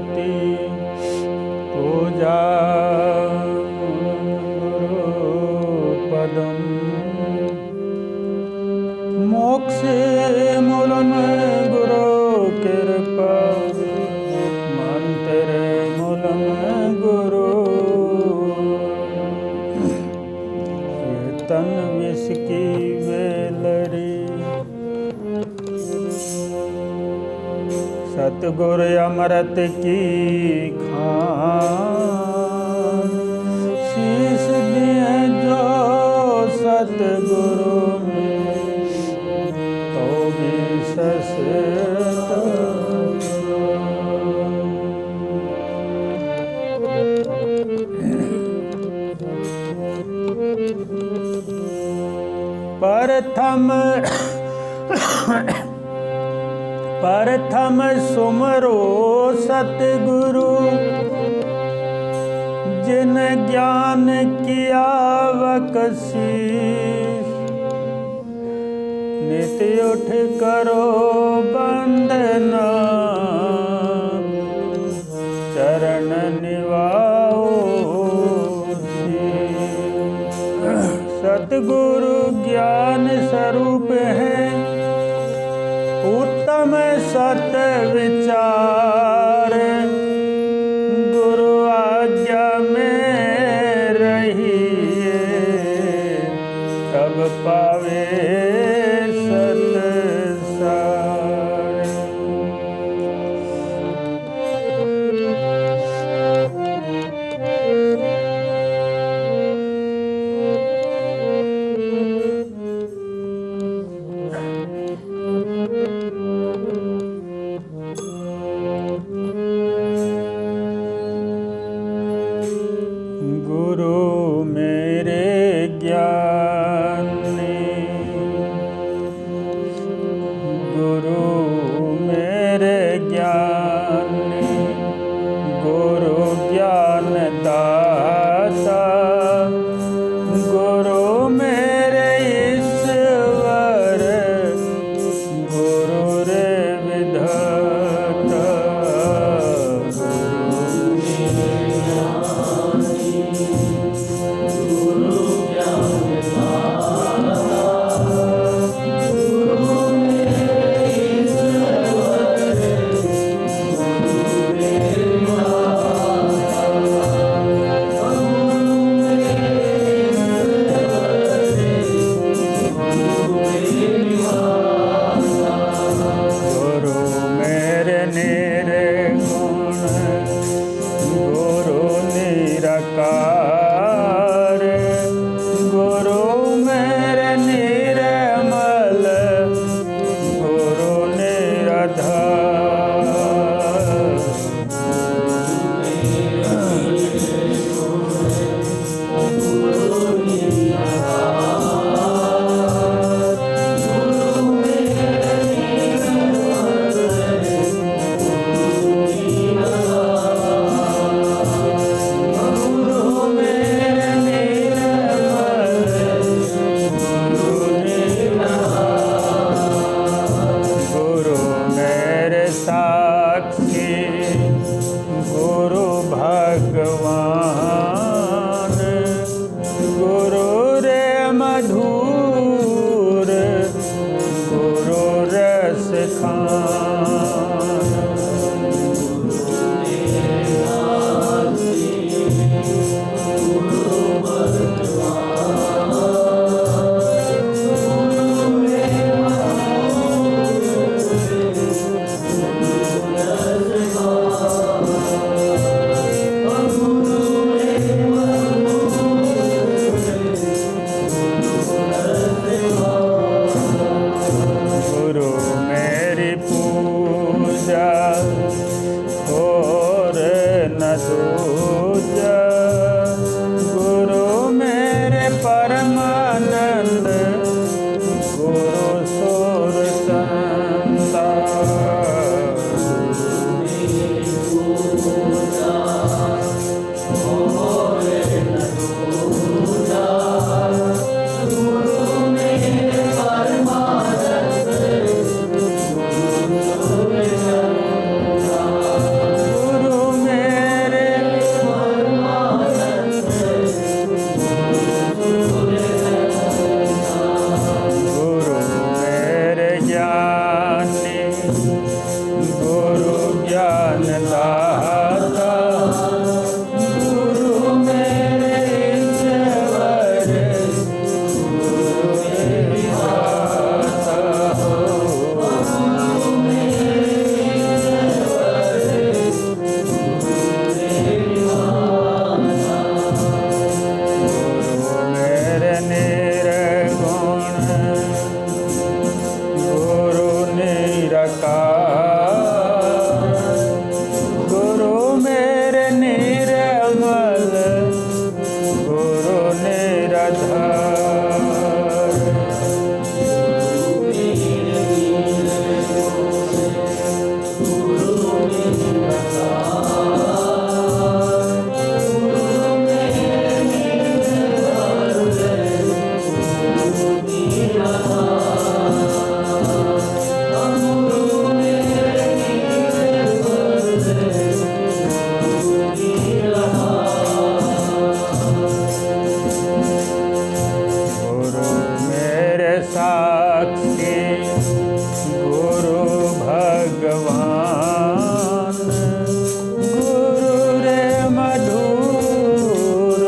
भक्ति पूजा गुरुपदम् मोक्षे मूलम गुरु कृपा मंत्र मूलम गुरु तन विष की वेलरी सतगुर अमृत की खान शीश दिए जो सतगुरु तो भी सस्त प्रथम सुमरो सतगुरु जिन ज्ञान किया वकसीस नित्य उठ करो बंदना चरण निवाओ सतगुरु ज्ञान स्वरूप है उत्तम सत विचार गुरु आज्ञा में रहिए तब पावे सतसार गुरु मेरे ज्ञानी गुरु मेरे ज्ञानी गुरु ज्ञान दाता गुरु मेरे ईश्वर गुरु रे विधाता गुरु दाता गुरु मेरे ईश्वर गुरु मेरे दाता हो गुरु मेरे निर्गुण गुरु निराकार गुरु मेरे निर्मल गुरु निराधार गुरु मेरे साक्षी गुरु भगवान गुरु रे मधुर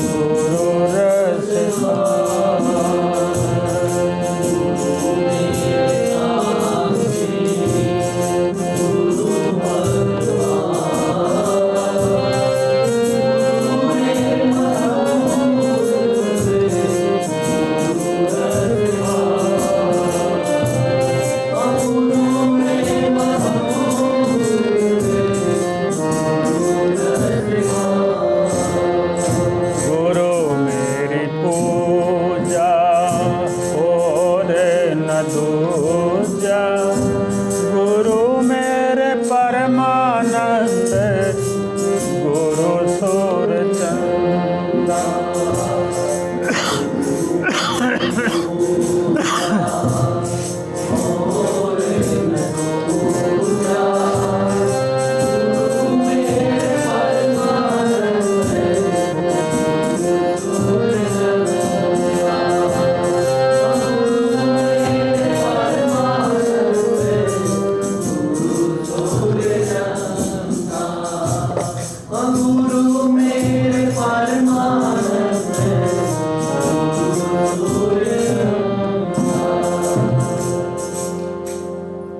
गुरु रसपान गुरु मेरी पूजा और न दूजा गुरु मेरे परमानंद गुरु सूरचंदा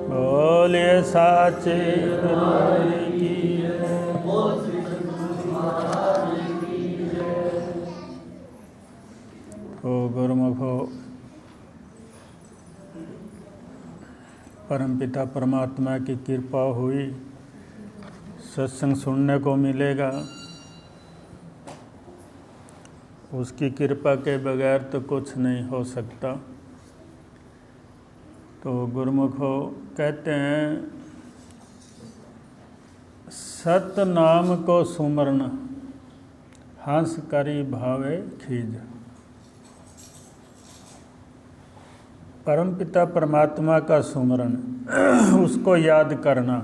बोलिए साचे दरबार की ओ गुरुमुखो परमपिता परमात्मा की कृपा हुई सत्संग सुनने को मिलेगा। उसकी कृपा के बगैर तो कुछ नहीं हो सकता। तो गुरुमुखो कहते हैं सत नाम को सुमरण हंस करी भावे खीज। परमपिता परमात्मा का सुमरण उसको याद करना,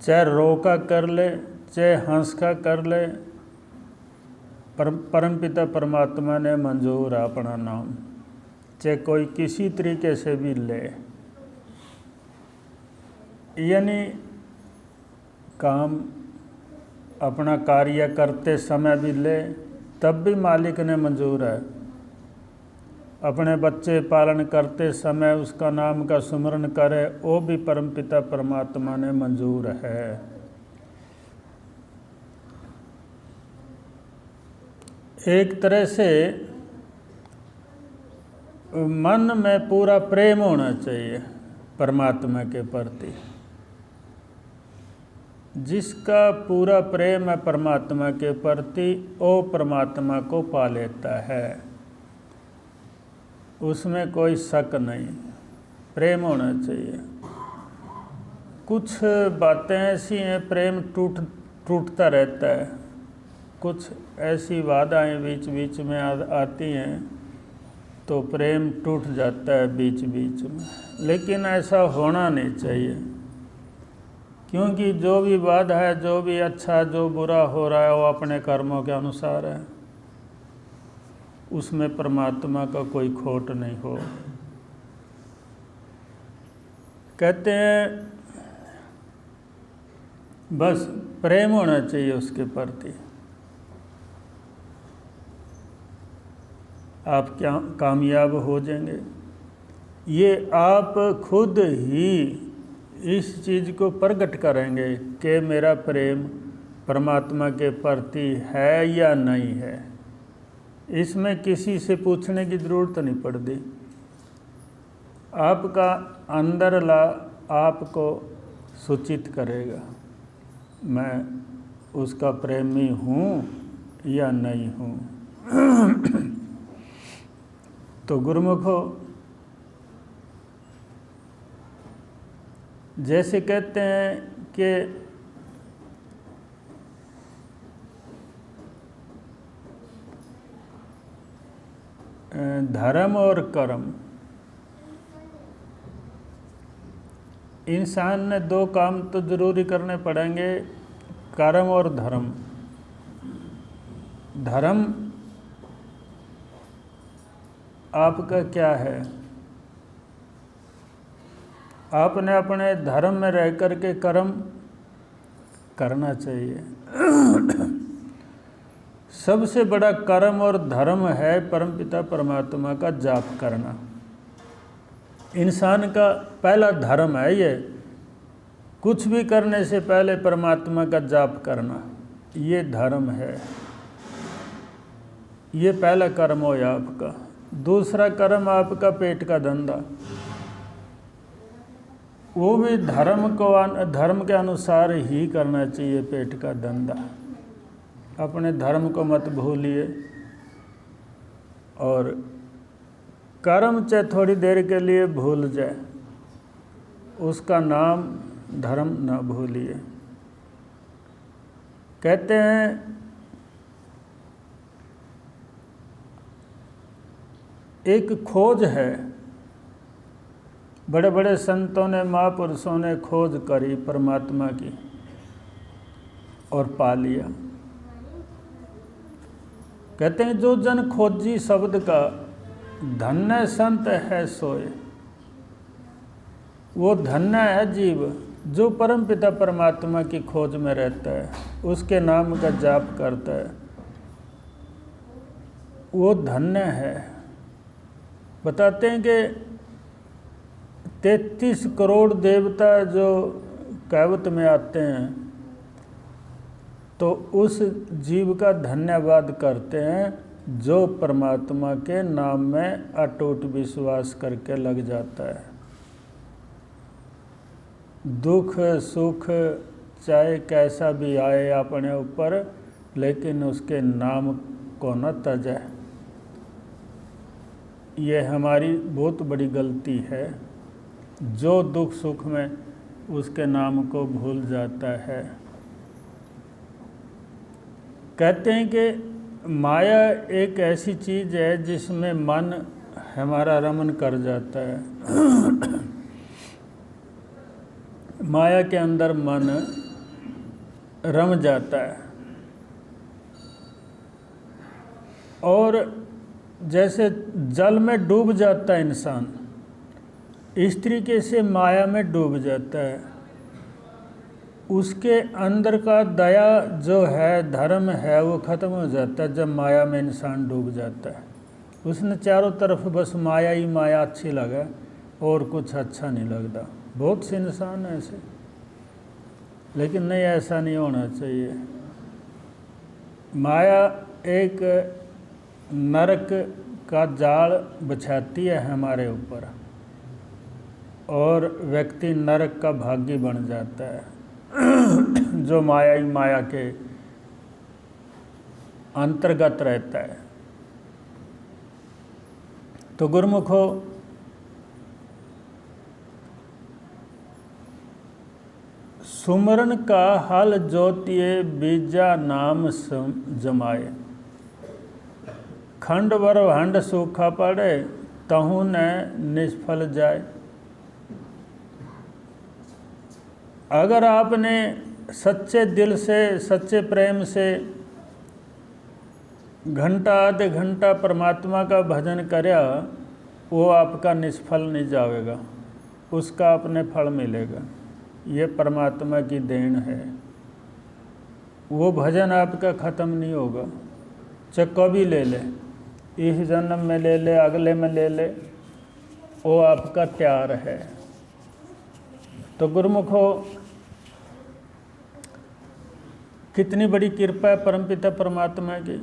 चाहे रो का कर ले चाहे हंस का कर ले, परमपिता परमात्मा ने मंजूर है अपना नाम, चाहे कोई किसी तरीके से भी ले। यानी काम अपना कार्य करते समय भी ले तब भी मालिक ने मंजूर है। अपने बच्चे पालन करते समय उसका नाम का सुमरण करे वो भी परमपिता परमात्मा ने मंजूर है। एक तरह से मन में पूरा प्रेम होना चाहिए परमात्मा के प्रति। जिसका पूरा प्रेम है परमात्मा के प्रति वो परमात्मा को पा लेता है, उसमें कोई शक नहीं, प्रेम होना चाहिए। कुछ बातें ऐसी हैं प्रेम टूटता रहता है, कुछ ऐसी बाधाएं बीच बीच में आती हैं तो प्रेम टूट जाता है बीच बीच में। लेकिन ऐसा होना नहीं चाहिए, क्योंकि जो भी बाधा है, जो भी अच्छा जो बुरा हो रहा है वो अपने कर्मों के अनुसार है, उसमें परमात्मा का कोई खोट नहीं हो। कहते हैं बस प्रेम होना चाहिए उसके प्रति। आप क्या कामयाब हो जाएंगे। ये आप खुद ही इस चीज़ को प्रकट करेंगे कि मेरा प्रेम परमात्मा के प्रति है या नहीं है। इसमें किसी से पूछने की ज़रूरत नहीं पड़ती। आपका अंदर ला आपको सूचित करेगा, मैं उसका प्रेमी हूँ या नहीं हूँ। तो गुरुमुखो, जैसे कहते हैं कि धर्म और कर्म, इंसान ने दो काम तो जरूरी करने पड़ेंगे, कर्म और धर्म। धर्म आपका क्या है? आपने अपने धर्म में रह कर के कर्म करना चाहिए। सबसे बड़ा कर्म और धर्म है परमपिता परमात्मा का जाप करना। इंसान का पहला धर्म है ये, कुछ भी करने से पहले परमात्मा का जाप करना, ये धर्म है। ये पहला कर्म हो आपका। दूसरा कर्म आपका पेट का धंधा, वो भी धर्म के अनुसार ही करना चाहिए। पेट का धंधा, अपने धर्म को मत भूलिए। और कर्म चाहे थोड़ी देर के लिए भूल जाए, उसका नाम धर्म न भूलिए। कहते हैं एक खोज है, बड़े बड़े संतों ने, महापुरुषों ने खोज करी परमात्मा की और पा लिया। कहते हैं जो जन खोजी शब्द का, धन्य संत है सोए। वो धन्य है जीव जो परम पिता परमात्मा की खोज में रहता है, उसके नाम का जाप करता है, वो धन्य है। बताते हैं कि 33 करोड़ देवता जो कैवत में आते हैं, तो उस जीव का धन्यवाद करते हैं जो परमात्मा के नाम में अटूट विश्वास करके लग जाता है। दुख सुख चाहे कैसा भी आए अपने ऊपर, लेकिन उसके नाम को न तजे। ये हमारी बहुत बड़ी गलती है, जो दुख सुख में उसके नाम को भूल जाता है। कहते हैं कि माया एक ऐसी चीज़ है जिसमें मन हमारा रमन कर जाता है। माया के अंदर मन रम जाता है, और जैसे जल में डूब जाता है इंसान, इस तरीके से माया में डूब जाता है। उसके अंदर का दया जो है, धर्म है, वो ख़त्म हो जाता है जब माया में इंसान डूब जाता है। उसने चारों तरफ बस माया ही माया अच्छी लगे और कुछ अच्छा नहीं लगता। बहुत से इंसान हैं ऐसे, लेकिन नहीं, ऐसा नहीं होना चाहिए। माया एक नरक का जाल बिछाती है हमारे ऊपर, और व्यक्ति नरक का भागी बन जाता है जो माया ही माया के अंतर्गत रहता है। तो गुरुमुखो, सुमरन का हल जोतिए बीजा नाम जमाए। खंड वर हंड सूखा पड़े तहु न निष्फल जाए। अगर आपने सच्चे दिल से, सच्चे प्रेम से घंटा आधे घंटा परमात्मा का भजन करया, वो आपका निष्फल नहीं जाएगा, उसका अपने फल मिलेगा। ये परमात्मा की देन है। वो भजन आपका ख़त्म नहीं होगा, चाहे कभी ले ले, इस जन्म में ले ले, अगले में ले ले, वो आपका प्यार है। तो गुरुमुखो, कितनी बड़ी कृपा है परमपिता परमात्मा की।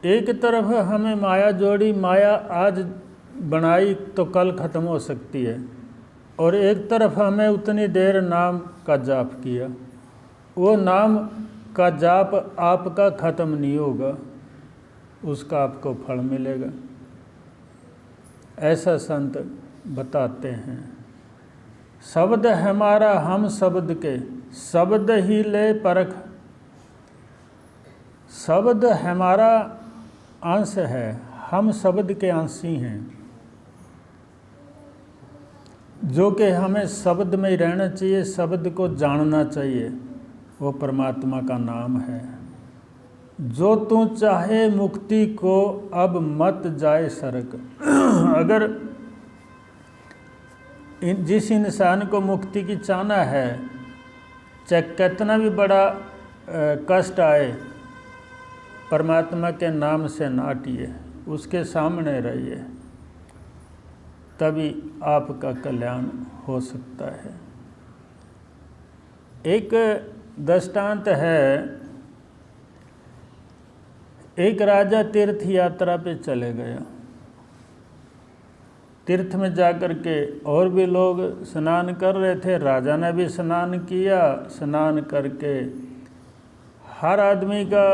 एक तरफ हमें माया जोड़ी, माया आज बनाई तो कल ख़त्म हो सकती है, और एक तरफ हमें उतनी देर नाम का जाप किया, वो नाम का जाप आपका ख़त्म नहीं होगा, उसका आपको फल मिलेगा, ऐसा संत बताते हैं। शब्द हमारा हम शब्द के, शब्द ही ले परख। शब्द हमारा अंश है, हम शब्द के अंशी हैं। जो कि हमें शब्द में ही रहना चाहिए, शब्द को जानना चाहिए, वो परमात्मा का नाम है। जो तू चाहे मुक्ति को अब मत जाए सरक। अगर जिस इंसान को मुक्ति की चाहना है, चाहे कितना भी बड़ा कष्ट आए, परमात्मा के नाम से नाटिए, उसके सामने रहिए, तभी आपका कल्याण हो सकता है। एक दृष्टांत है, एक राजा तीर्थ यात्रा पे चले गया। तीर्थ में जाकर के और भी लोग स्नान कर रहे थे, राजा ने भी स्नान किया। स्नान करके हर आदमी का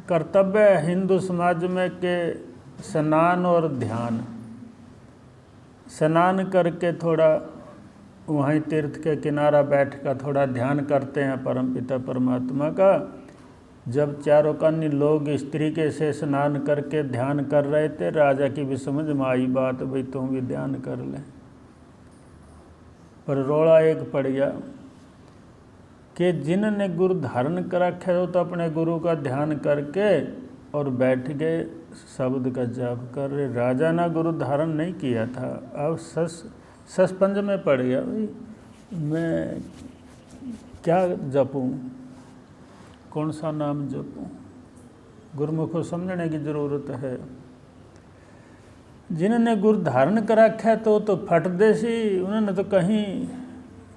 कर्तव्य है हिंदू समाज में कि स्नान और ध्यान। स्नान करके थोड़ा वहीं तीर्थ के किनारा बैठ कर थोड़ा ध्यान करते हैं परमपिता परमात्मा का। जब चारों कन्य लोग इस तरीके से स्नान करके ध्यान कर रहे थे, राजा की भी समझ में आई बात, भाई तुम भी ध्यान कर ले। पर रोड़ा एक पड़ गया कि जिन्होंने गुरु धारण कर रखा है, तो अपने गुरु का ध्यान करके और बैठ गए, शब्द का जाप कर रहे। राजा ने गुरु धारण नहीं किया था, अब सस्पेंस में पड़ गया, भाई मैं क्या जपूं, कौन सा नाम जपूं। गुरुमुख को समझने की ज़रूरत है। जिन्होंने गुरु धारण कर रखा है तो फट देसी, उन्होंने तो कहीं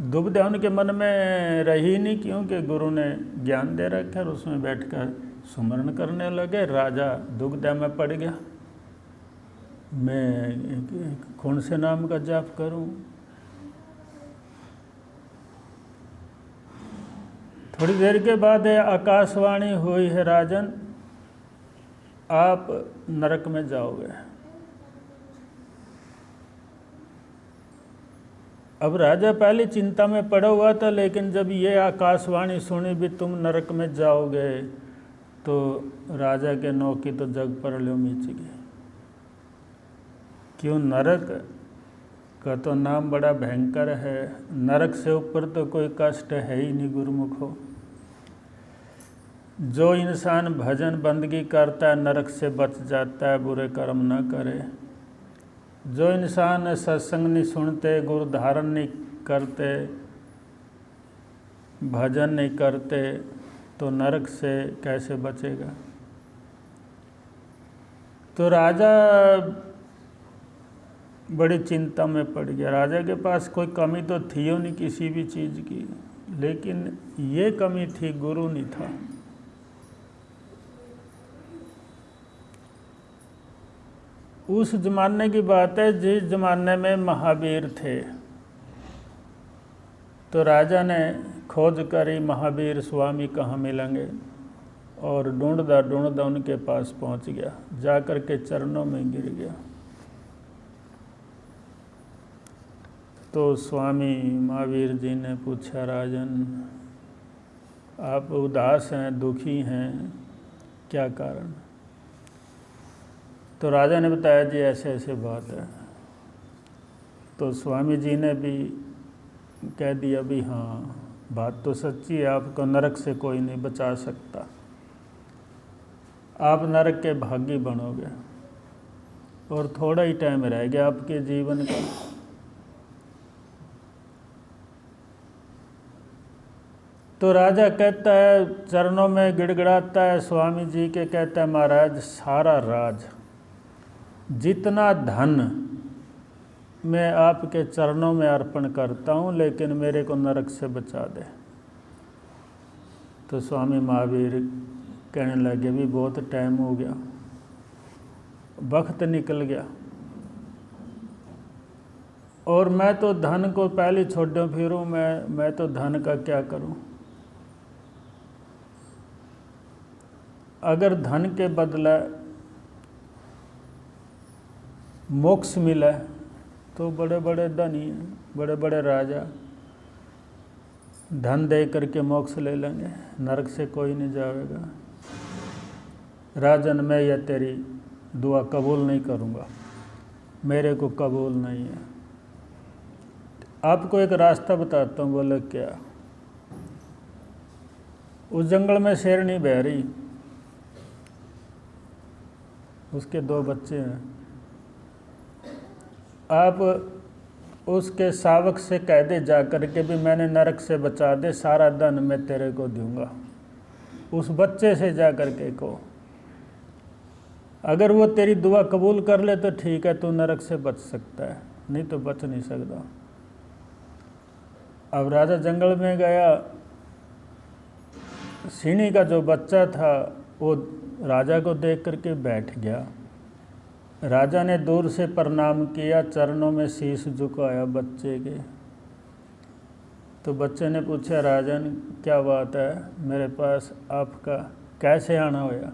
दुविधा उनके मन में रही नहीं, क्योंकि गुरु ने ज्ञान दे रखा है और उसमें बैठकर सुमरण करने लगे। राजा दुविधा में पड़ गया, मैं कौन से नाम का जाप करूं। थोड़ी देर के बाद आकाशवाणी हुई है, राजन आप नरक में जाओगे। अब राजा पहले चिंता में पड़ा हुआ था, लेकिन जब ये आकाशवाणी सुनी भी तुम नरक में जाओगे, तो राजा के नौ की तो जग पर लो मीच गई। क्यों, नरक का तो नाम बड़ा भयंकर है। नरक से ऊपर तो कोई कष्ट है ही नहीं गुरुमुखो। जो इंसान भजन बंदगी करता है नरक से बच जाता है, बुरे कर्म न करे। जो इंसान सत्संग नहीं सुनते, गुरु धारण नहीं करते, भजन नहीं करते, तो नरक से कैसे बचेगा। तो राजा बड़ी चिंता में पड़ गया। राजा के पास कोई कमी तो थी ही नहीं किसी भी चीज़ की, लेकिन ये कमी थी, गुरु नहीं था। उस जमाने की बात है जिस जमाने में महावीर थे। तो राजा ने खोज करी महावीर स्वामी कहाँ मिलेंगे, और ढूंढता उनके पास पहुंच गया, जाकर के चरणों में गिर गया। तो स्वामी महावीर जी ने पूछा, राजन आप उदास हैं, दुखी हैं, क्या कारण। तो राजा ने बताया जी ऐसे ऐसे बात है। तो स्वामी जी ने भी कह दिया भी हाँ बात तो सच्ची है, आपको नरक से कोई नहीं बचा सकता, आप नरक के भागी बनोगे और थोड़ा ही टाइम रह गया आपके जीवन का। तो राजा कहता है, चरणों में गिड़गिड़ाता है स्वामी जी के, कहता है महाराज सारा राज, जितना धन मैं आपके चरणों में अर्पण करता हूँ, लेकिन मेरे को नरक से बचा दे। तो स्वामी महावीर कहने लगे, भी बहुत टाइम हो गया, वक्त निकल गया, और मैं तो धन को पहले छोड़ो फिरूँ, मैं तो धन का क्या करूँ। अगर धन के बदले मोक्ष मिले तो बड़े बड़े धनी हैं, बड़े बड़े राजा धन दे करके मोक्ष ले लेंगे, नरक से कोई नहीं जाएगा। राजन मैं यह तेरी दुआ कबूल नहीं करूँगा, मेरे को कबूल नहीं है। आपको एक रास्ता बताता हूँ। बोले क्या? उस जंगल में शेरनी बह रही, उसके 2 बच्चे हैं। आप उसके शावक से कह दे जा कर के भी मैंने नरक से बचा दे, सारा धन मैं तेरे को दूंगा। उस बच्चे से जा कर के कहो, अगर वो तेरी दुआ कबूल कर ले तो ठीक है, तू नरक से बच सकता है, नहीं तो बच नहीं सकता। अब राजा जंगल में गया, सीनी का जो बच्चा था वो राजा को देख करके बैठ गया। राजा ने दूर से प्रणाम किया, चरणों में शीश झुकाया बच्चे के। तो बच्चे ने पूछा, राजन क्या बात है, मेरे पास आपका कैसे आना होया?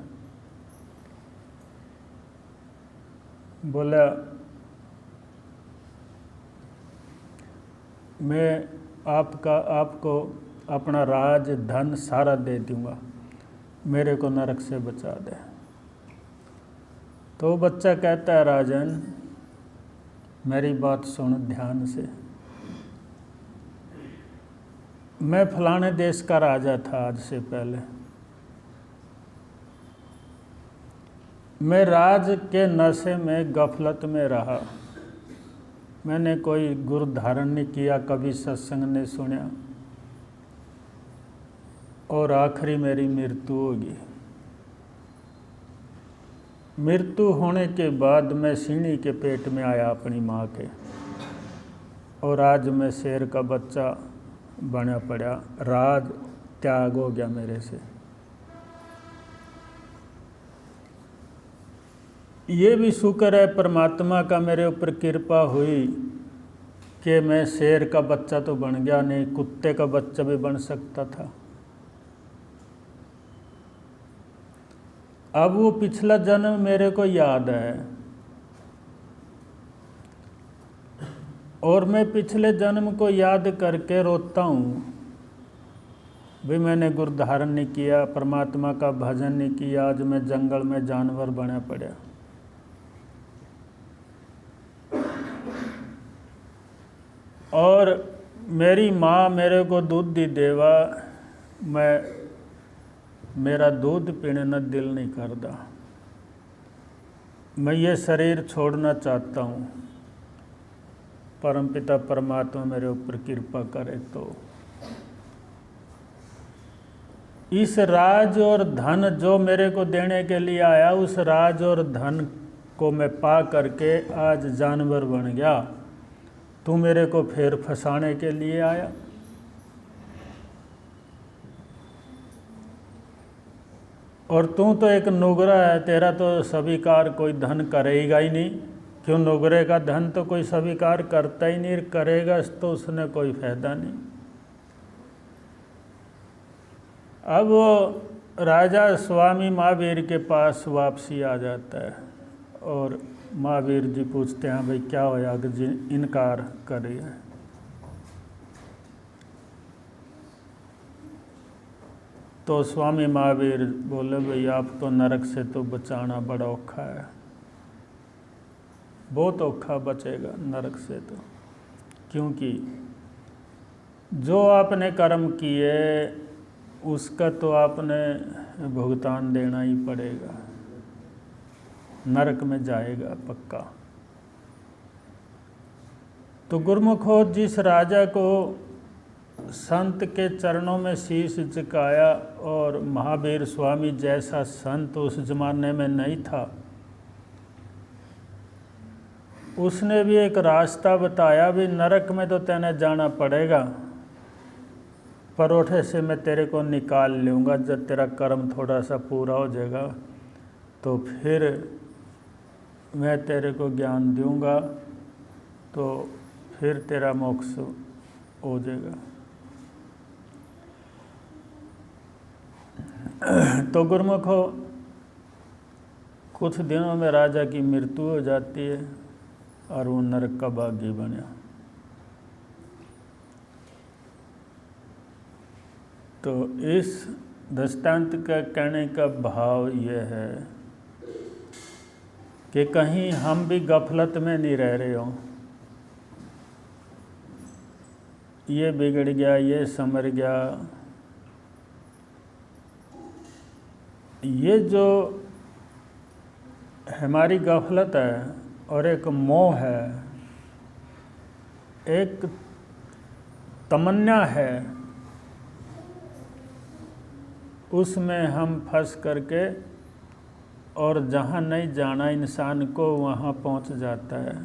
बोला, मैं आपको अपना राज धन सारा दे दूंगा, मेरे को नरक से बचा दे। तो बच्चा कहता है, राजन मेरी बात सुन ध्यान से, मैं फलाने देश का राजा था आज से पहले। मैं राज के नशे में गफलत में रहा, मैंने कोई गुरु धारण नहीं किया, कभी सत्संग नहीं सुना, और आखिरी मेरी मृत्यु होगी। मृत्यु होने के बाद मैं सीढ़ी के पेट में आया अपनी माँ के, और आज मैं शेर का बच्चा बना पड़ा, राज त्याग हो गया मेरे से। ये भी शुक्र है परमात्मा का मेरे ऊपर कृपा हुई कि मैं शेर का बच्चा तो बन गया, नहीं कुत्ते का बच्चा भी बन सकता था। अब वो पिछला जन्म मेरे को याद है, और मैं पिछले जन्म को याद करके रोता हूँ भी मैंने गुरु धारण नहीं किया, परमात्मा का भजन नहीं किया, आज मैं जंगल में जानवर बना पड़ा। और मेरी माँ मेरे को दूध दी देवा, मेरा दूध पीने न दिल नहीं करता, मैं ये शरीर छोड़ना चाहता हूँ, परमपिता परमात्मा मेरे ऊपर कृपा करे। तो इस राज और धन जो मेरे को देने के लिए आया, उस राज और धन को मैं पा करके आज जानवर बन गया, तू मेरे को फिर फंसाने के लिए आया। और तू तो एक नुगरा है, तेरा तो स्वीकार कोई धन करेगा ही नहीं, क्यों? नुगरे का धन तो कोई स्वीकार करता ही नहीं, करेगा तो उसने कोई फायदा नहीं। अब वो राजा स्वामी महावीर के पास वापसी आ जाता है, और महावीर जी पूछते हैं, भाई क्या होया कि जी इनकार कर रही है? तो स्वामी महावीर बोले, भाई आपको नरक से तो बचाना बड़ा औखा है, बहुत औखा बचेगा नरक से तो, क्योंकि जो आपने कर्म किए उसका तो आपने भुगतान देना ही पड़ेगा, नरक में जाएगा पक्का। तो गुरुमुख हो, जिस राजा को संत के चरणों में शीश झुकाया, और महावीर स्वामी जैसा संत उस जमाने में नहीं था। उसने भी एक रास्ता बताया, भी नरक में तो तेने जाना पड़ेगा, परोठे से मैं तेरे को निकाल लूँगा। जब तेरा कर्म थोड़ा सा पूरा हो जाएगा तो फिर मैं तेरे को ज्ञान दूँगा, तो फिर तेरा मोक्ष हो जाएगा। तो गुरुमुखो, कुछ दिनों में राजा की मृत्यु हो जाती है और वो नरक का बागी बना। तो इस दृष्टांत का कहने का भाव यह है कि कहीं हम भी गफलत में नहीं रह रहे हों, ये बिगड़ गया, ये समर गया। ये जो हमारी गफलत है और एक मोह है, एक तमन्ना है, उसमें हम फंस करके और जहाँ नहीं जाना इंसान को वहाँ पहुँच जाता है।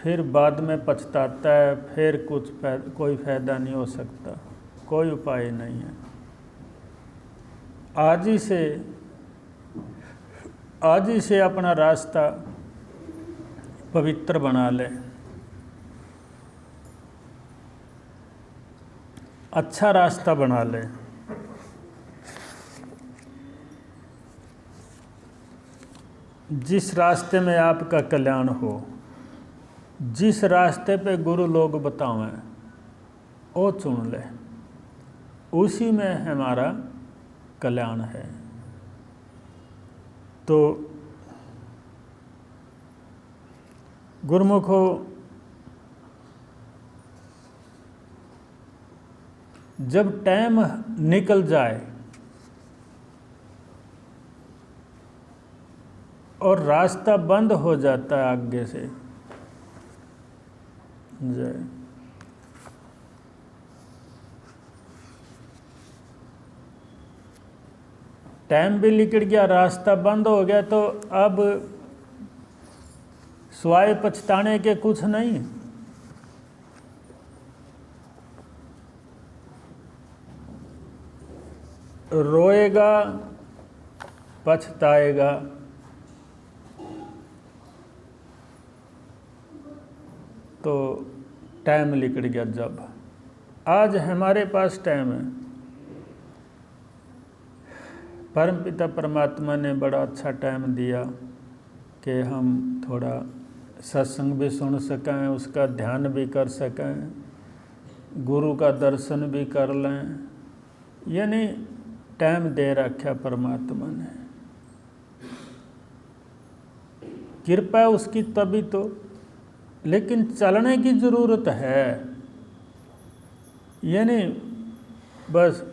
फिर बाद में पछताता है, फिर कोई फ़ायदा नहीं हो सकता, कोई उपाय नहीं है। आज ही से अपना रास्ता पवित्र बना ले, अच्छा रास्ता बना ले। जिस रास्ते में आपका कल्याण हो, जिस रास्ते पे गुरु लोग बतावें वो चुन ले, उसी में हमारा कल्याण है। तो गुरुमुखो, जब टाइम निकल जाए और रास्ता बंद हो जाता है आगे से, जय टाइम भी निकल गया, रास्ता बंद हो गया, तो अब स्वाय पछताने के कुछ नहीं। रोएगा, पछताएगा, तो टाइम निकल गया। जब आज हमारे पास टाइम है, परमपिता परमात्मा ने बड़ा अच्छा टाइम दिया कि हम थोड़ा सत्संग भी सुन सकें, उसका ध्यान भी कर सकें, गुरु का दर्शन भी कर लें। यानी टाइम दे रखा परमात्मा ने, कृपा उसकी तभी तो। लेकिन चलने की ज़रूरत है, यानी बस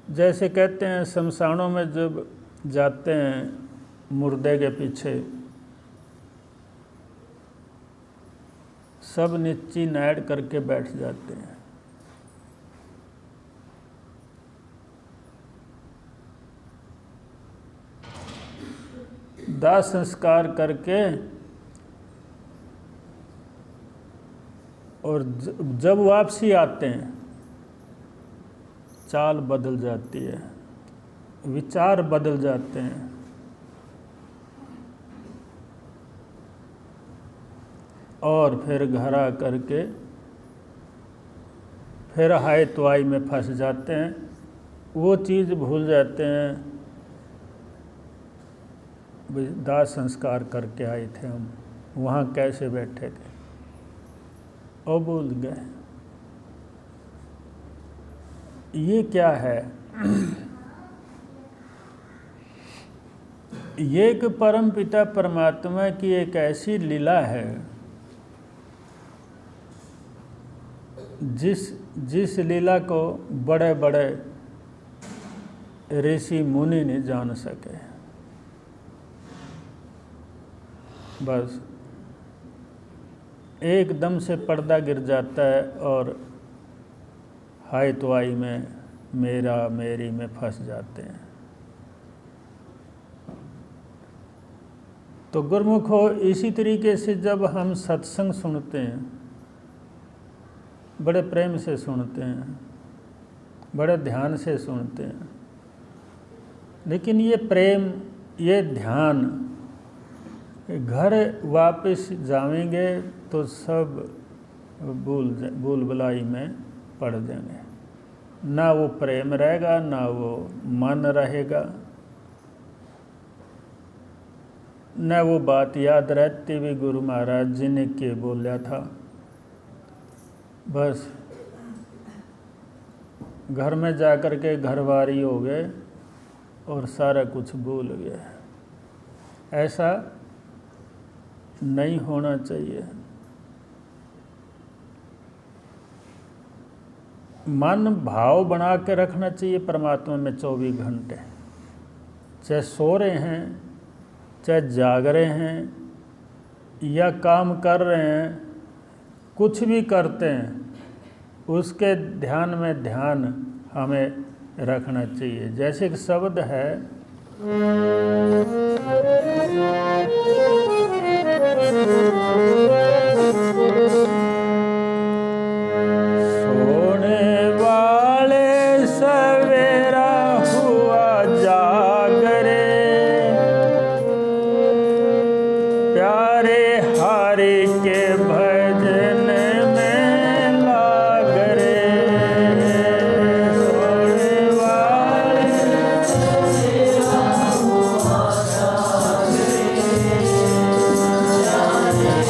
जैसे कहते हैं शमशानों में जब जाते हैं मुर्दे के पीछे, सब नीची नाड़ करके बैठ जाते हैं। दाह संस्कार करके और जब वापसी आते हैं चाल बदल जाती है, विचार बदल जाते हैं। और फिर घर आ करके फिर हाय तवाई में फंस जाते हैं, वो चीज़ भूल जाते हैं। दाह संस्कार करके आए थे हम, वहाँ कैसे बैठे थे, और भूल गए। ये क्या है? ये एक परम पिता परमात्मा की एक ऐसी लीला है जिस लीला को बड़े बड़े ऋषि मुनि नहीं जान सके। बस एकदम से पर्दा गिर जाता है और हाय तो आई में मेरा मेरी में फंस जाते हैं। तो गुरुमुखो, इसी तरीके से जब हम सत्संग सुनते हैं, बड़े प्रेम से सुनते हैं, बड़े ध्यान से सुनते हैं, लेकिन ये प्रेम, ये ध्यान, घर वापस जाएंगे तो सब भूल भुलाई में पड़ जाएंगे। ना वो प्रेम रहेगा, ना वो मन रहेगा, न वो बात याद रहती भी गुरु महाराज जी ने के बोला था। बस घर में जाकर के घरवारी हो गए और सारा कुछ भूल गए। ऐसा नहीं होना चाहिए। मन भाव बना के रखना चाहिए परमात्मा में 24 घंटे, चाहे सो रहे हैं, चाहे जाग रहे हैं या काम कर रहे हैं, कुछ भी करते हैं, उसके ध्यान में ध्यान हमें रखना चाहिए। जैसे एक शब्द है, सोने वाले सवेरा हुआ जागरे, प्यारे हारे के भजन में लाग रे। सोने वाले सवेरा हुआ जागरे, प्यारे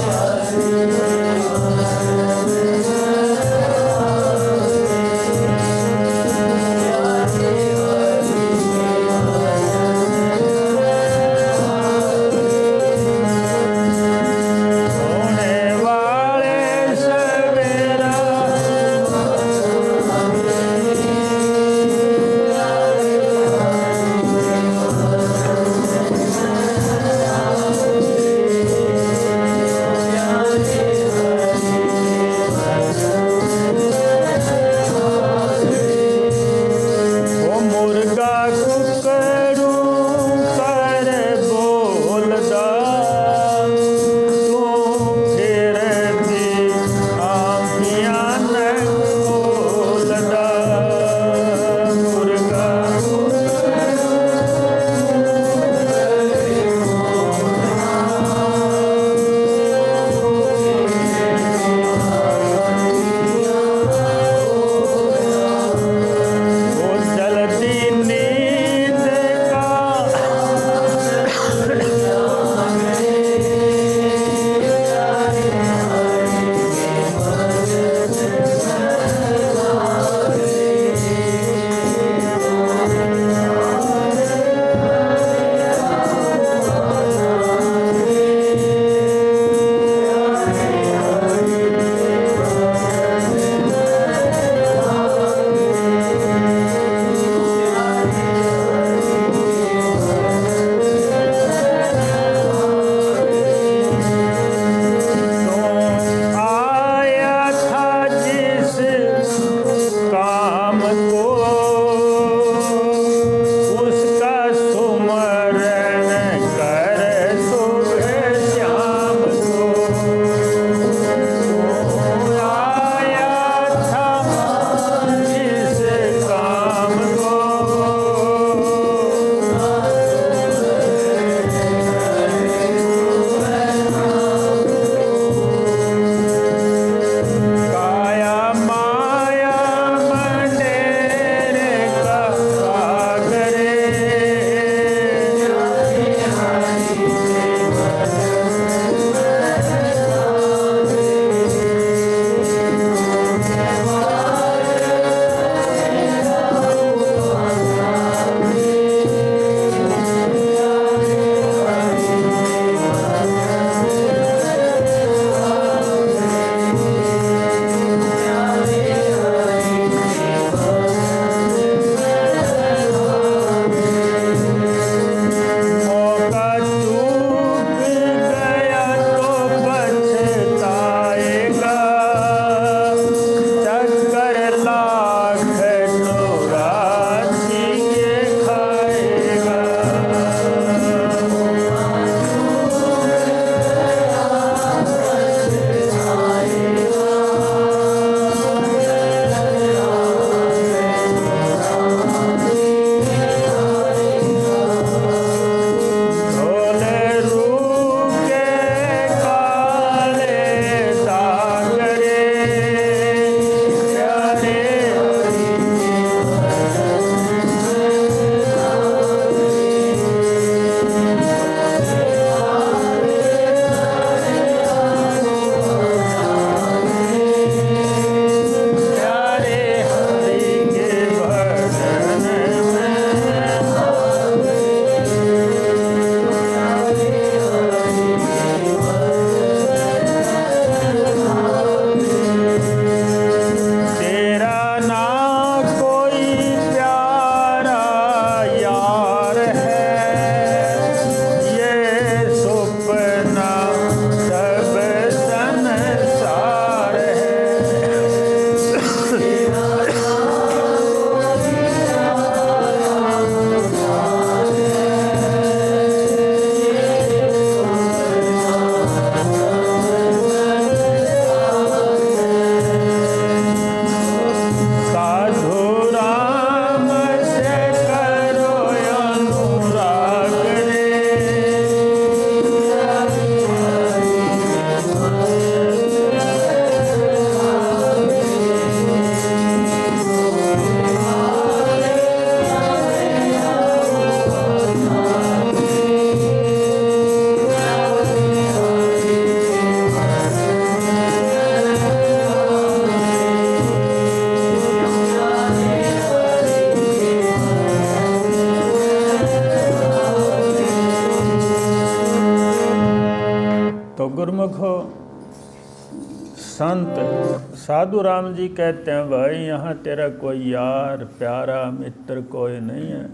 गुरुमुख संत साधु राम जी कहते हैं, भाई यहाँ तेरा कोई यार प्यारा मित्र कोई नहीं है,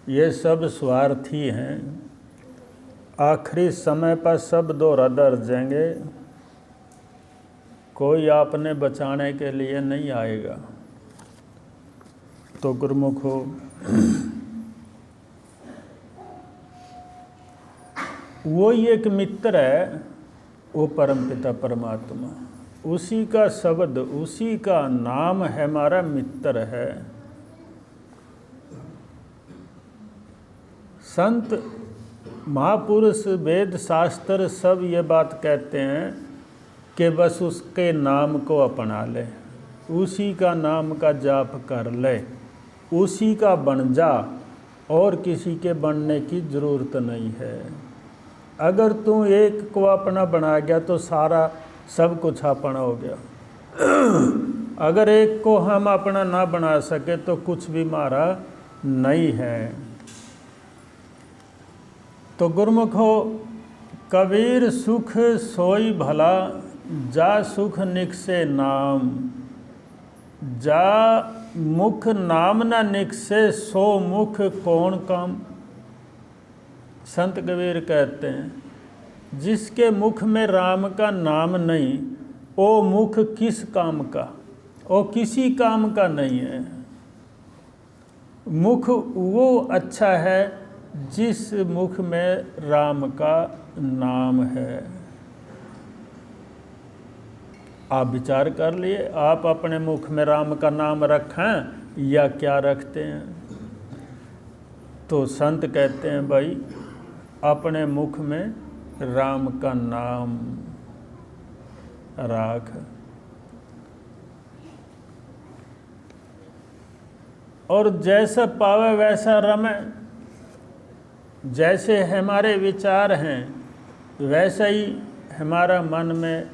ये सब स्वार्थी हैं। आखिरी समय पर सब दो दर जाएंगे, कोई आपने बचाने के लिए नहीं आएगा। तो गुरुमुखो वो ही एक मित्र है, वो परमपिता परमात्मा, उसी का शब्द उसी का नाम है, हमारा मित्र है। संत महापुरुष वेद शास्त्र सब ये बात कहते हैं कि बस उसके नाम को अपना ले, उसी का नाम का जाप कर ले, उसी का बन जा, और किसी के बनने की ज़रूरत नहीं है। अगर तू एक को अपना बना गया तो सारा सब कुछ अपना हो गया। अगर एक को हम अपना ना बना सके तो कुछ भी हमारा नहीं है। तो गुरुमुखो कबीर सुख सोई भला, जा सुख निकसे नाम, जा मुख नाम न निकसे, सो मुख कौन काम। संत कबीर कहते हैं, जिसके मुख में राम का नाम नहीं, वो मुख किस काम का, वो किसी काम का नहीं है। मुख वो अच्छा है जिस मुख में राम का नाम है। आप विचार कर लिए, आप अपने मुख में राम का नाम रखें या क्या रखते हैं। तो संत कहते हैं, भाई अपने मुख में राम का नाम राख। और जैसा पावे वैसा रमे, जैसे हमारे विचार हैं वैसा ही हमारा मन में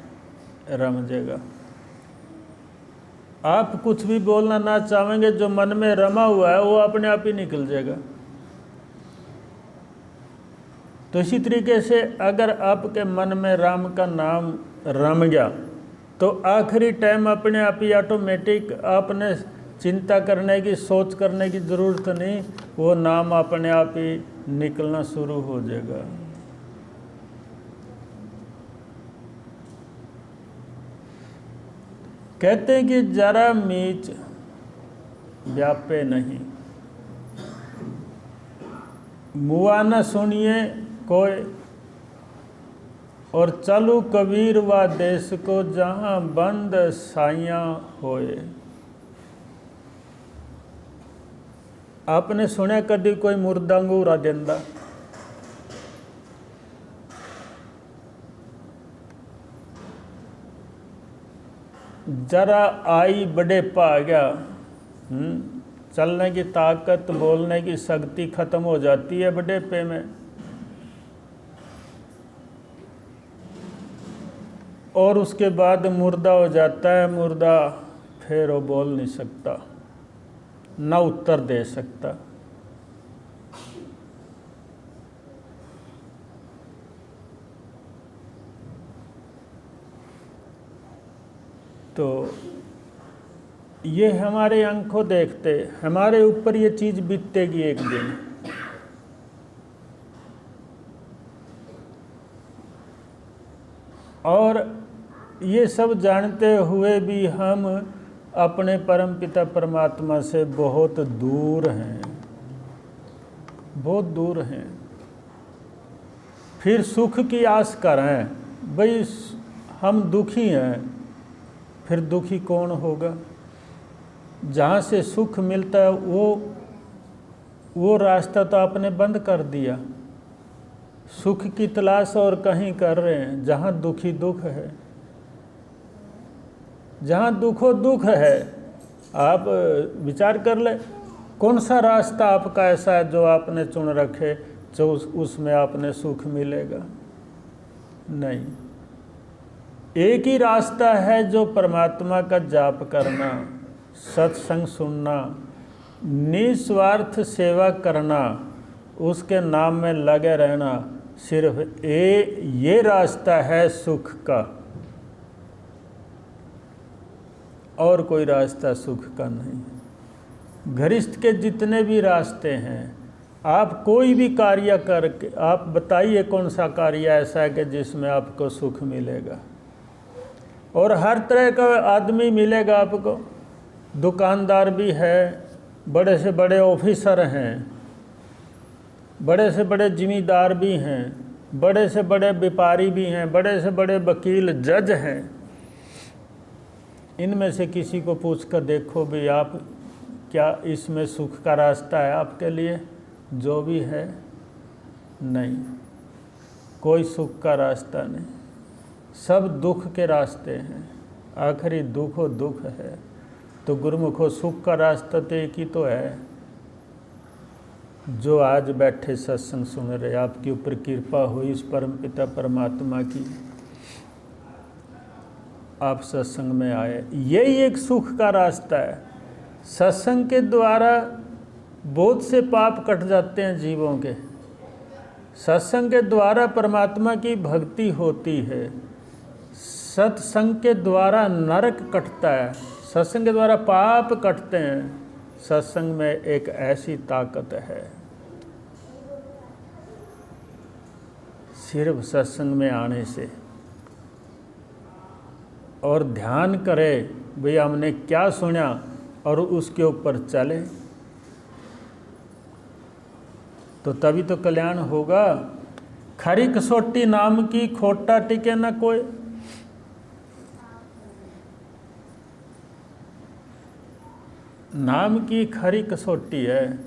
रम जाएगा। आप कुछ भी बोलना ना चाहेंगे, जो मन में रमा हुआ है वो अपने आप ही निकल जाएगा। तो इसी तरीके से अगर आपके मन में राम का नाम रम गया तो आखिरी टाइम अपने आप ही ऑटोमेटिक आपने चिंता करने की, सोच करने की ज़रूरत नहीं, वो नाम अपने आप ही निकलना शुरू हो जाएगा। कहते हैं कि जरा मीच व्यापे नहीं, मुआ न सुनिए कोई, और चलू कबीर व देश को, जहाँ बंद साइयाँ होए। आपने सुना कभी कोई मुर्दा अंगूरा देंदा? जरा आई बड़े पा गया, चलने की ताकत, बोलने की शक्ति खत्म हो जाती है बुढ़ापे में, और उसके बाद मुर्दा हो जाता है। मुर्दा फिर वो बोल नहीं सकता, ना उत्तर दे सकता। तो ये हमारे आंखों देखते, हमारे ऊपर ये चीज़ बीतेगी एक दिन। और ये सब जानते हुए भी हम अपने परमपिता परमात्मा से बहुत दूर हैं, बहुत दूर हैं। फिर सुख की आस करें, भाई हम दुखी हैं, फिर दुखी कौन होगा? जहाँ से सुख मिलता है वो रास्ता तो आपने बंद कर दिया। सुख की तलाश और कहीं कर रहे हैं, जहाँ दुखी दुख है, जहाँ दुखो दुख है। आप विचार कर ले, कौन सा रास्ता आपका ऐसा है जो आपने चुन रखे, जो उसमें आपने सुख मिलेगा? नहीं, एक ही रास्ता है, जो परमात्मा का जाप करना, सत्संग सुनना, निस्वार्थ सेवा करना, उसके नाम में लगे रहना, सिर्फ ये रास्ता है सुख का, और कोई रास्ता सुख का नहीं। घरिष्ठ के जितने भी रास्ते हैं, आप कोई भी कार्य करके आप बताइए कौन सा कार्य ऐसा है कि जिसमें आपको सुख मिलेगा। और हर तरह का आदमी मिलेगा आपको। दुकानदार भी है, बड़े से बड़े ऑफिसर हैं, बड़े से बड़े जिम्मेदार भी हैं, बड़े से बड़े व्यापारी भी हैं, बड़े से बड़े वकील जज हैं। इनमें से किसी को पूछ कर देखो भी आप क्या इसमें सुख का रास्ता है आपके लिए? जो भी है नहीं, कोई सुख का रास्ता नहीं, सब दुख के रास्ते हैं। आखिरी दुखो दुख है। तो गुरुमुखो सुख का रास्ता तो एक ही तो है। जो आज बैठे सत्संग सुन रहे, आपके ऊपर कृपा हुई इस परम पिता परमात्मा की, आप सत्संग में आए, यही एक सुख का रास्ता है। सत्संग के द्वारा बहुत से पाप कट जाते हैं जीवों के। सत्संग के द्वारा परमात्मा की भक्ति होती है। सत्संग के द्वारा नरक कटता है, सत्संग के द्वारा पाप कटते हैं। सत्संग में एक ऐसी ताकत है, सिर्फ सत्संग में आने से। और ध्यान करे भाई हमने क्या सुना और उसके ऊपर चले, तो तभी तो कल्याण होगा। खरी कसौटी नाम की खोटा टिके न कोई। नाम की खरी कसौटी है,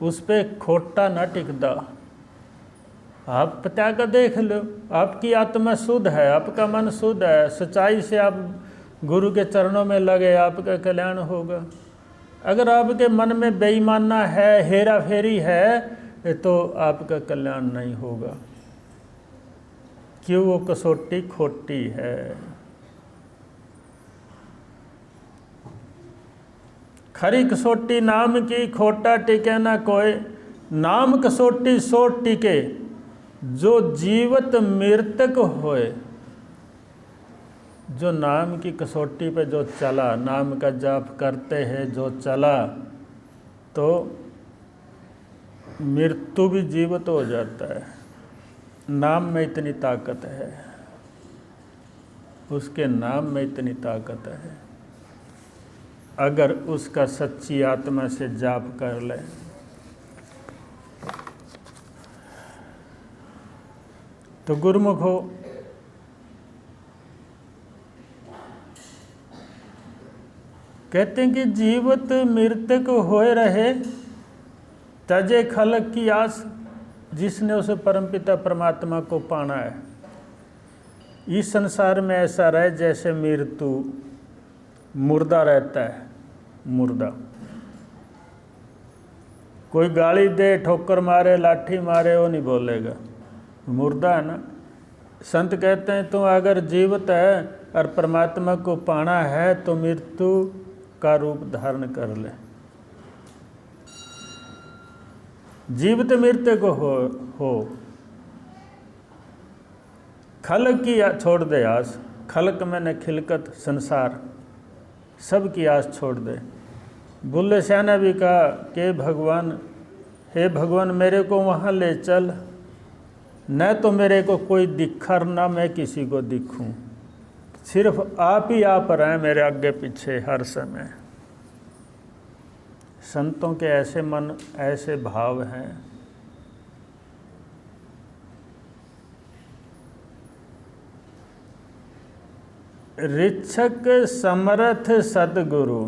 उस पे खोटा ना टिकदा। आप पता कर देख लो, आपकी आत्मा शुद्ध है, आपका मन शुद्ध है, सच्चाई से आप गुरु के चरणों में लगे, आपका कल्याण होगा। अगर आपके मन में बेईमाना है, हेरा फेरी है, तो आपका कल्याण नहीं होगा। क्यों? वो कसौटी खोटी है। खरी कसौटी नाम की खोटा टिके ना कोई। नाम कसौटी सो टिके, जो जीवत मृतक होए। जो नाम की कसौटी पे जो चला, नाम का जाप करते हैं जो चला, तो मृत्यु भी जीवित हो जाता है। नाम में इतनी ताकत है, उसके नाम में इतनी ताकत है। अगर उसका सच्ची आत्मा से जाप कर ले, तो गुरुमुख हो। कहते हैं कि जीवत मृतक होए रहे, तजे खलक की आस। जिसने उसे परमपिता परमात्मा को पाना है, इस संसार में ऐसा रहे जैसे मृत्यु मुर्दा रहता है। मुर्दा कोई गाली दे, ठोकर मारे, लाठी मारे, वो नहीं बोलेगा, मुर्दा है ना। संत कहते हैं तो अगर जीवित है और परमात्मा को पाना है तो मृत्यु का रूप धारण कर ले। जीवित मृत्यु को हो। खलक की छोड़ दे आस। खलक मैंने खिलकत संसार, सब की आस छोड़ दे। बुल्ले शाह ने भी कहा कि भगवान, हे भगवान मेरे को वहाँ ले चल, न तो मेरे को कोई दिखा ना मैं किसी को दिखूं। सिर्फ आप ही आप रहें मेरे आगे पीछे हर समय। संतों के ऐसे मन, ऐसे भाव हैं। ऋक्षक समर्थ सद्गुरु,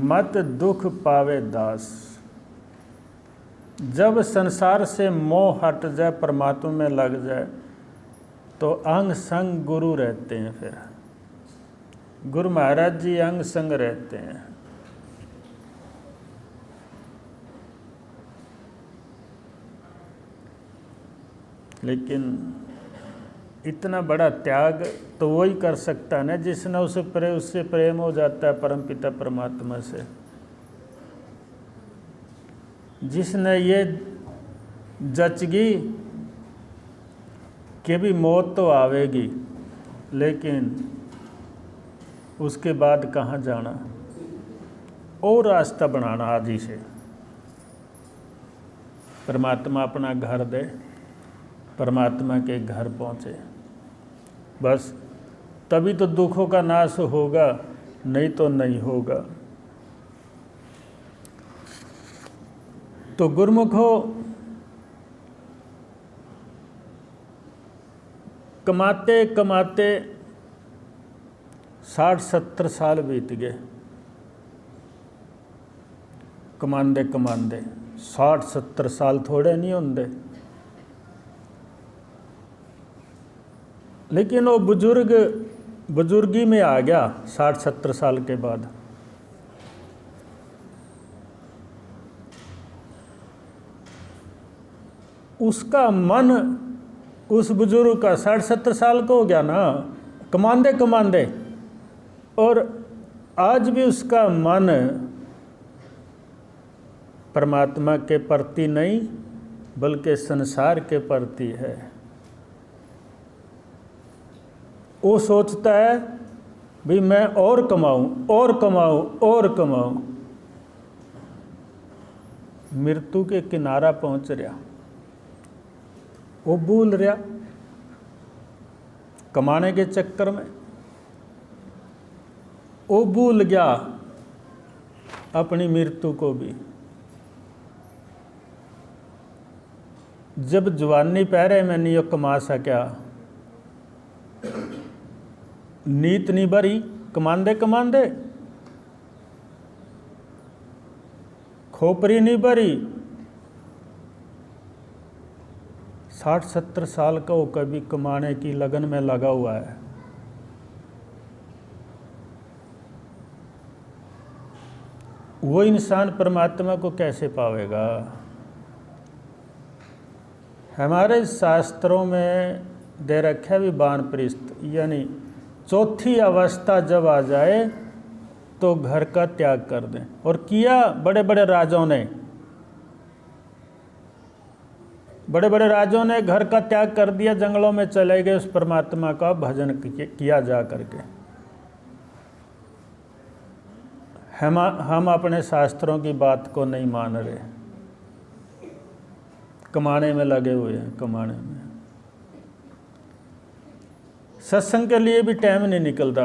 मत दुख पावे दास। जब संसार से मोह हट जाए, परमात्मा में लग जाए, तो अंग संग गुरु रहते हैं। फिर गुरु महाराज जी अंग संग रहते हैं। लेकिन इतना बड़ा त्याग तो वही कर सकता है ना जिसने उससे प्रेम हो जाता है परमपिता परमात्मा से। जिसने ये जचगी कि भी मौत तो आवेगी, लेकिन उसके बाद कहाँ जाना, और रास्ता बनाना आज ही से। परमात्मा अपना घर दे, परमात्मा के घर पहुँचे, बस तभी तो दुखों का नाश होगा, नहीं तो नहीं होगा। तो गुरुमुखो, कमाते कमाते 60-70 साल बीत गए, कमांदे कमांदे 60-70 साल थोड़े नहीं होंगे। लेकिन वो बुजुर्गी में आ गया 60-70 साल के बाद। उसका मन उस बुजुर्ग का 60-70 साल का हो गया ना, कमांदे कमांदे, और आज भी उसका मन परमात्मा के प्रति नहीं बल्कि संसार के प्रति है। वो सोचता है भी मैं और कमाऊं और कमाऊं और कमाऊं। मृत्यु के किनारा पहुंच रहा, वो भूल रहा कमाने के चक्कर में, वो भूल गया अपनी मृत्यु को भी। जब जवानी पहरे में नहीं कमा सका, नीत नहीं भरी, कमांदे कमांदे खोपरी नहीं भरी, 60-70 साल का वो कभी कमाने की लगन में लगा हुआ है। वो इंसान परमात्मा को कैसे पावेगा? हमारे शास्त्रों में दे रखा भी वानप्रस्थ, यानी चौथी अवस्था जब आ जाए तो घर का त्याग कर दें। और किया बड़े बड़े राजाओं ने, बड़े बड़े राजाओं ने घर का त्याग कर दिया, जंगलों में चले गए उस परमात्मा का भजन किया जा करके। हम अपने शास्त्रों की बात को नहीं मान रहे, कमाने में लगे हुए हैं, कमाने में। सत्संग के लिए भी टाइम नहीं निकलता।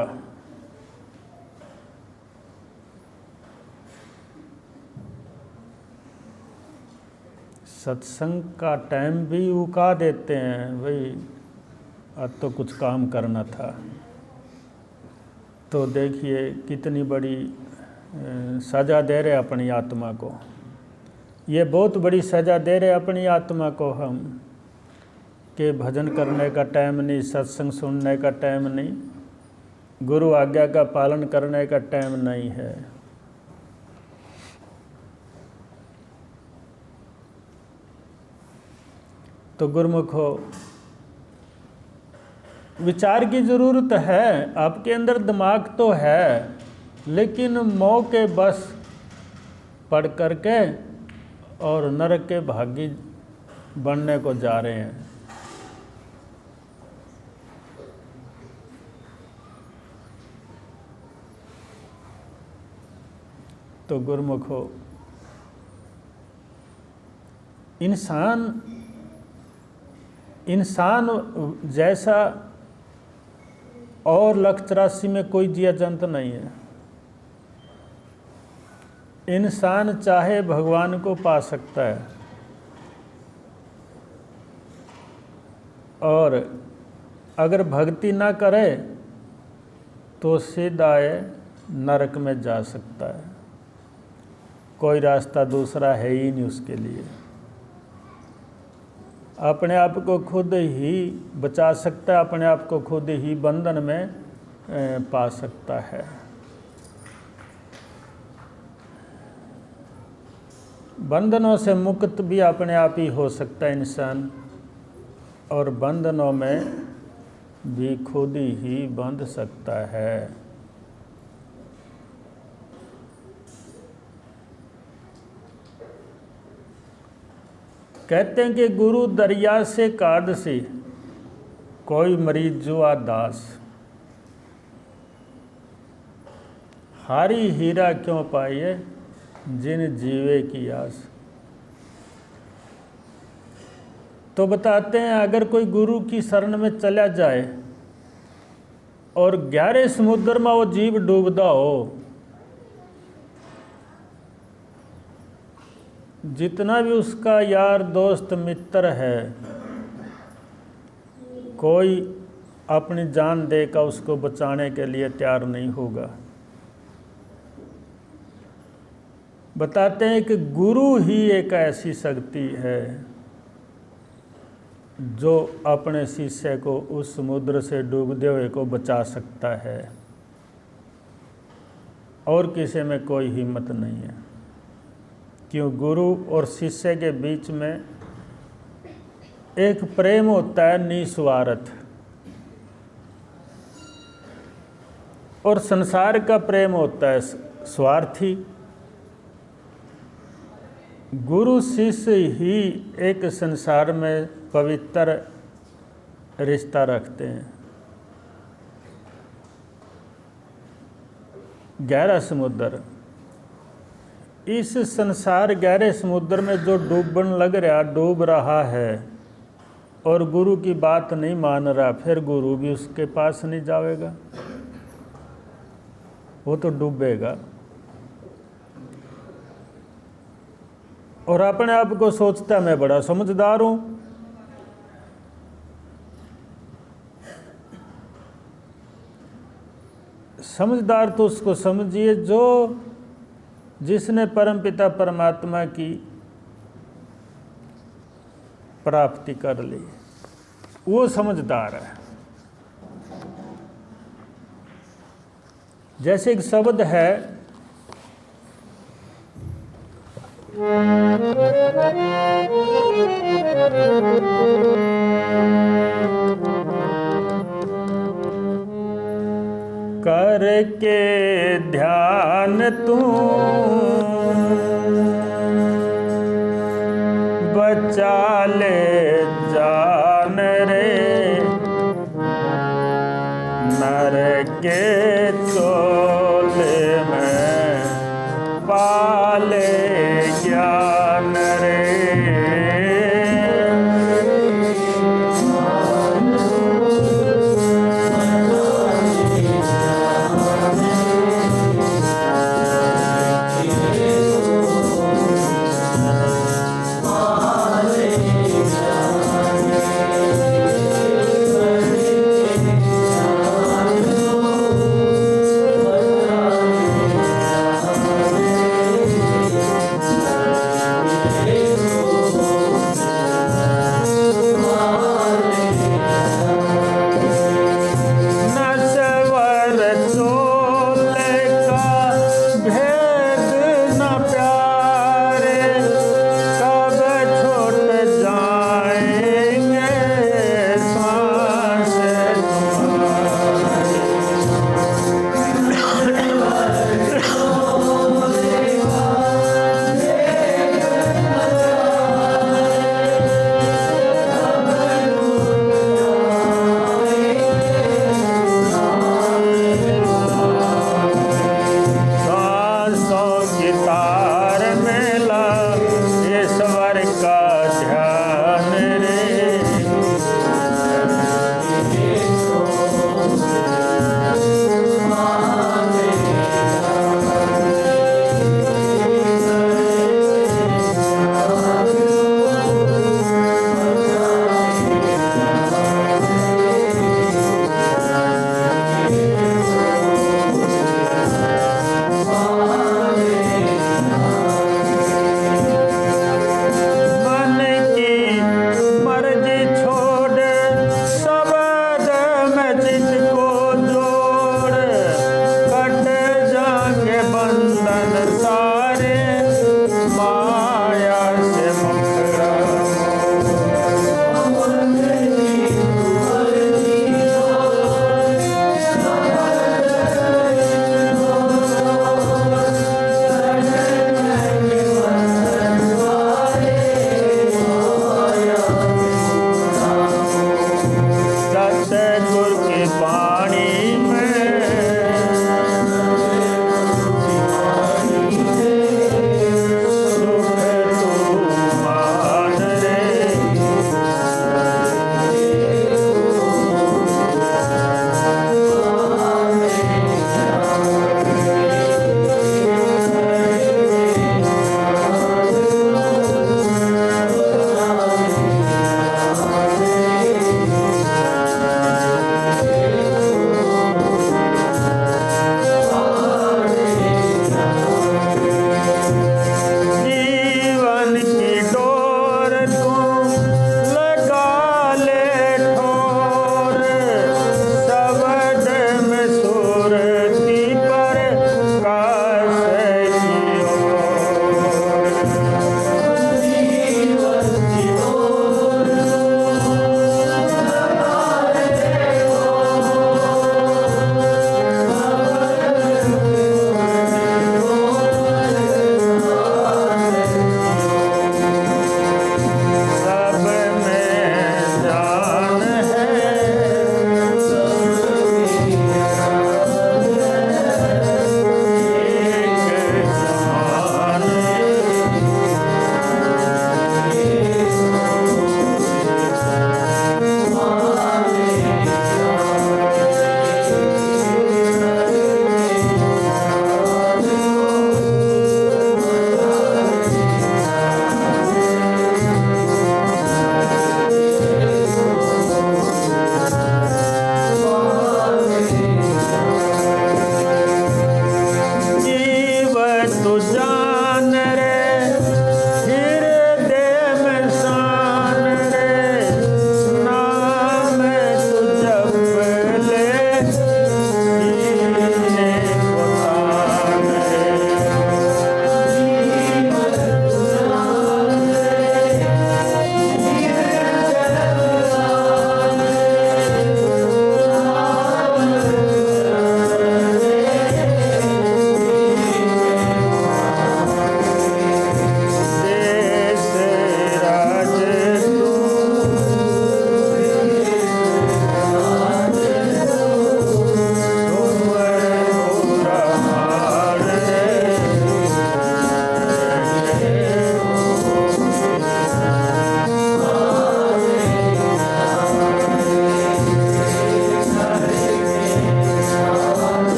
सत्संग का टाइम भी उका देते हैं, भाई आज तो कुछ काम करना था। तो देखिए कितनी बड़ी सज़ा दे रहे अपनी आत्मा को। ये बहुत बड़ी सज़ा दे रहे अपनी आत्मा को हम, कि भजन करने का टाइम नहीं, सत्संग सुनने का टाइम नहीं, गुरु आज्ञा का पालन करने का टाइम नहीं है। तो गुरुमुखो, विचार की ज़रूरत है। आपके अंदर दिमाग तो है, लेकिन मोह के बस पढ़ करके और नरक के भागी बनने को जा रहे हैं। तो गुरुमुखो, इंसान जैसा और 184 में कोई जिया जंत नहीं है। इंसान चाहे भगवान को पा सकता है, और अगर भक्ति ना करे तो सीधा नरक में जा सकता है। कोई रास्ता दूसरा है ही नहीं उसके लिए। अपने आप को खुद ही बचा सकता है, अपने आप को खुद ही बंधन में पा सकता है। बंधनों से मुक्त भी अपने आप ही हो सकता है इंसान, और बंधनों में भी खुद ही बंध सकता है। कहते हैं कि गुरु दरिया से काढ़ से कोई मरीज जुआ दास, हारी हीरा क्यों पाइए जिन जीवे की आस। तो बताते हैं अगर कोई गुरु की शरण में चला जाए और 11 समुद्र में वो जीव डूबदा हो, जितना भी उसका यार दोस्त मित्र है, कोई अपनी जान देकर उसको बचाने के लिए तैयार नहीं होगा। बताते हैं कि गुरु ही एक ऐसी शक्ति है जो अपने शिष्य को उस समुद्र से डूबते हुए को बचा सकता है, और किसी में कोई हिम्मत नहीं है। क्यों? गुरु और शिष्य के बीच में एक प्रेम होता है निस्वार्थ, और संसार का प्रेम होता है स्वार्थी। गुरु शिष्य ही एक संसार में पवित्र रिश्ता रखते हैं। 11 समुद्र, इस संसार 11 समुद्र में जो डूब रहा है और गुरु की बात नहीं मान रहा, फिर गुरु भी उसके पास नहीं जाएगा, वो तो डूबेगा। और अपने आप को सोचता मैं बड़ा समझदार हूं। समझदार तो उसको समझिए जो जिसने परमपिता परमात्मा की प्राप्ति कर ली, वो समझदार है। जैसे एक शब्द है, करके ध्यान तू बचा ले जान रे, नर के चोले में पाले ज्ञान रे।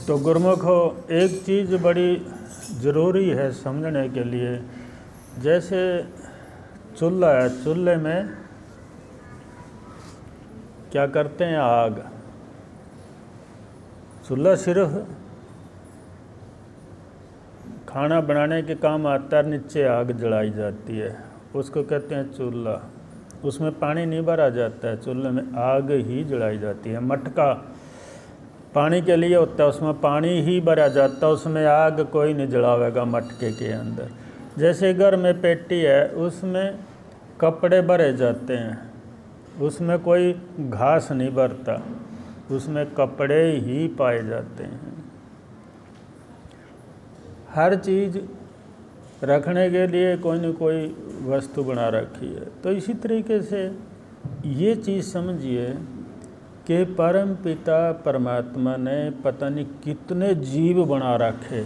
तो गुरुमुखो एक चीज़ बड़ी ज़रूरी है समझने के लिए। जैसे चूल्हा है, चूल्हे में क्या करते हैं, आग। चूल्हा सिर्फ खाना बनाने के काम आता है, नीचे आग जलाई जाती है, उसको कहते हैं चूल्हा। उसमें पानी नहीं भरा जाता है, चूल्हे में आग ही जलाई जाती है। मटका पानी के लिए होता है, उसमें पानी ही भरा जाता है, उसमें आग कोई नहीं जलावेगा मटके के अंदर। जैसे घर में पेटी है, उसमें कपड़े भरे जाते हैं, उसमें कोई घास नहीं भरता, उसमें कपड़े ही पाए जाते हैं। हर चीज़ रखने के लिए कोई न कोई वस्तु बना रखी है। तो इसी तरीके से ये चीज़ समझिए कि परम पिता परमात्मा ने पता नहीं कितने जीव बना रखे।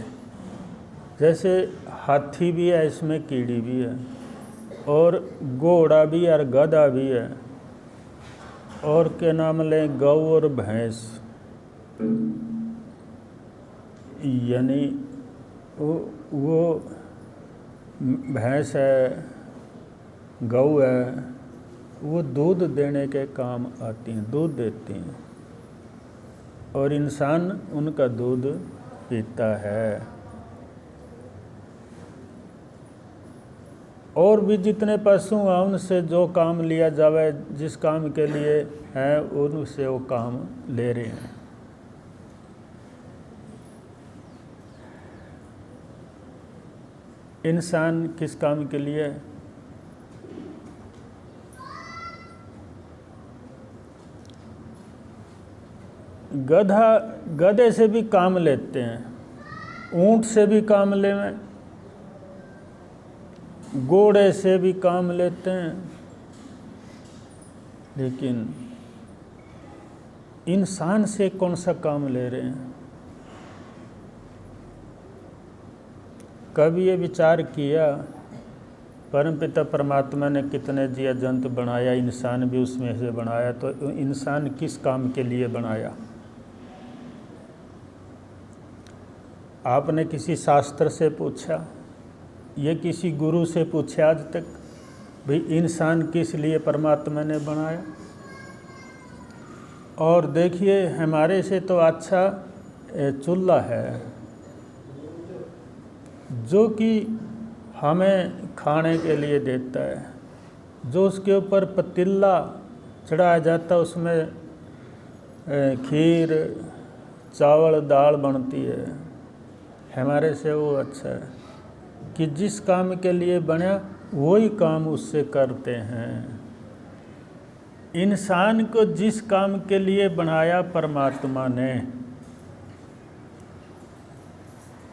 जैसे हाथी भी है, इसमें कीड़ी भी है, और घोड़ा भी है, और गधा भी है, और क्या नाम लें, गौ और भैंस। यानी वो भैंस है, गौ है, वो दूध देने के काम आती हैं, दूध देती हैं, और इंसान उनका दूध पीता है। और भी जितने पशु हैं उनसे जो काम लिया जावे, जिस काम के लिए हैं उनसे वो काम ले रहे हैं। इंसान किस काम के लिए? गधे से भी काम लेते हैं, ऊंट से भी काम लें, घोड़े से भी काम लेते हैं, लेकिन इंसान से कौन सा काम ले रहे हैं? कभी ये विचार किया परमपिता परमात्मा ने कितने जीव जंतु बनाया, इंसान भी उसमें से बनाया, तो इंसान किस काम के लिए बनाया? आपने किसी शास्त्र से पूछा, ये किसी गुरु से पूछा आज तक भाई इंसान किस लिए परमात्मा ने बनाया? और देखिए हमारे से तो अच्छा चूल्हा है, जो कि हमें खाने के लिए देता है, जो उसके ऊपर पतीला चढ़ाया जाता है, उसमें खीर चावल दाल बनती है। हमारे से वो अच्छा है कि जिस काम के लिए बना वही काम उससे करते हैं। इंसान को जिस काम के लिए बनाया परमात्मा ने,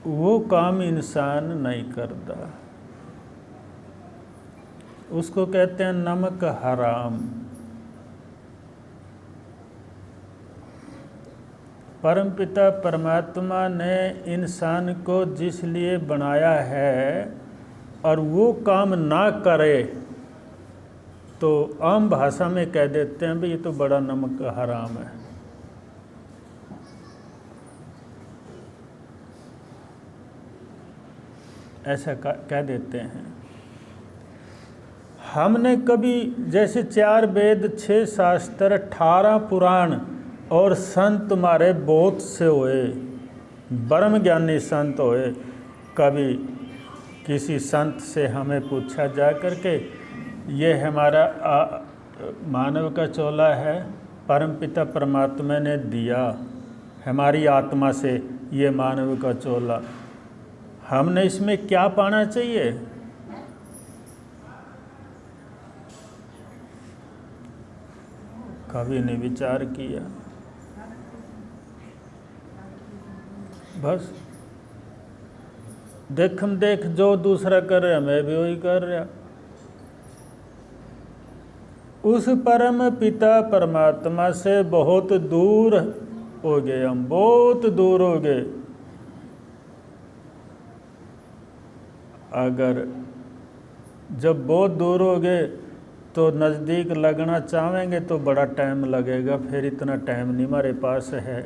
वो काम इंसान नहीं करता। उसको कहते हैं नमक हराम। परमपिता परमात्मा ने इंसान को जिस लिए बनाया है और वो काम ना करे तो आम भाषा में कह देते हैं भाई ये तो बड़ा नमक हराम है। ऐसा कह देते हैं। हमने कभी जैसे 4 वेद 6 शास्त्र 18 पुराण और संत हमारे बहुत से हुए, ब्रह्म ज्ञानी संत हुए, कभी किसी संत से हमें पूछा जा करके ये हमारा मानव का चोला है, परमपिता परमात्मा ने दिया हमारी आत्मा से ये मानव का चोला, हमने इसमें क्या पाना चाहिए? कभी नहीं विचार किया। बस देखम देख जो दूसरा कर रहा मैं भी वही कर रहा। उस परम पिता परमात्मा से बहुत दूर हो गए, हम बहुत दूर हो गए। अगर जब बहुत दूर हो गए तो नज़दीक लगना चाहेंगे तो बड़ा टाइम लगेगा, फिर इतना टाइम नहीं हमारे पास है।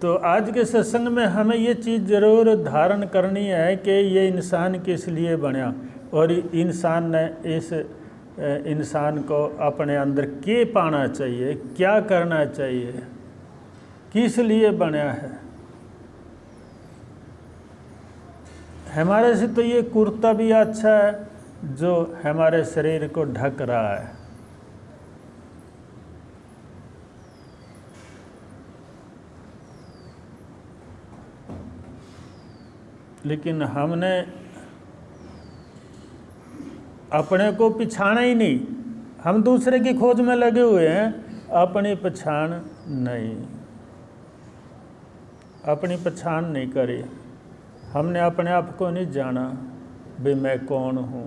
तो आज के सत्संग में हमें ये चीज़ ज़रूर धारण करनी है कि ये इंसान किस लिए बना और इंसान ने इस इंसान को अपने अंदर क्या पाना चाहिए, क्या करना चाहिए, किस लिए बना है। हमारे से तो ये कुर्ता भी अच्छा है जो हमारे शरीर को ढक रहा है, लेकिन हमने अपने को पहचाना ही नहीं। हम दूसरे की खोज में लगे हुए हैं, अपनी पहचान नहीं, अपनी पहचान नहीं करी। हमने अपने आप को नहीं जाना भी मैं कौन हूँ।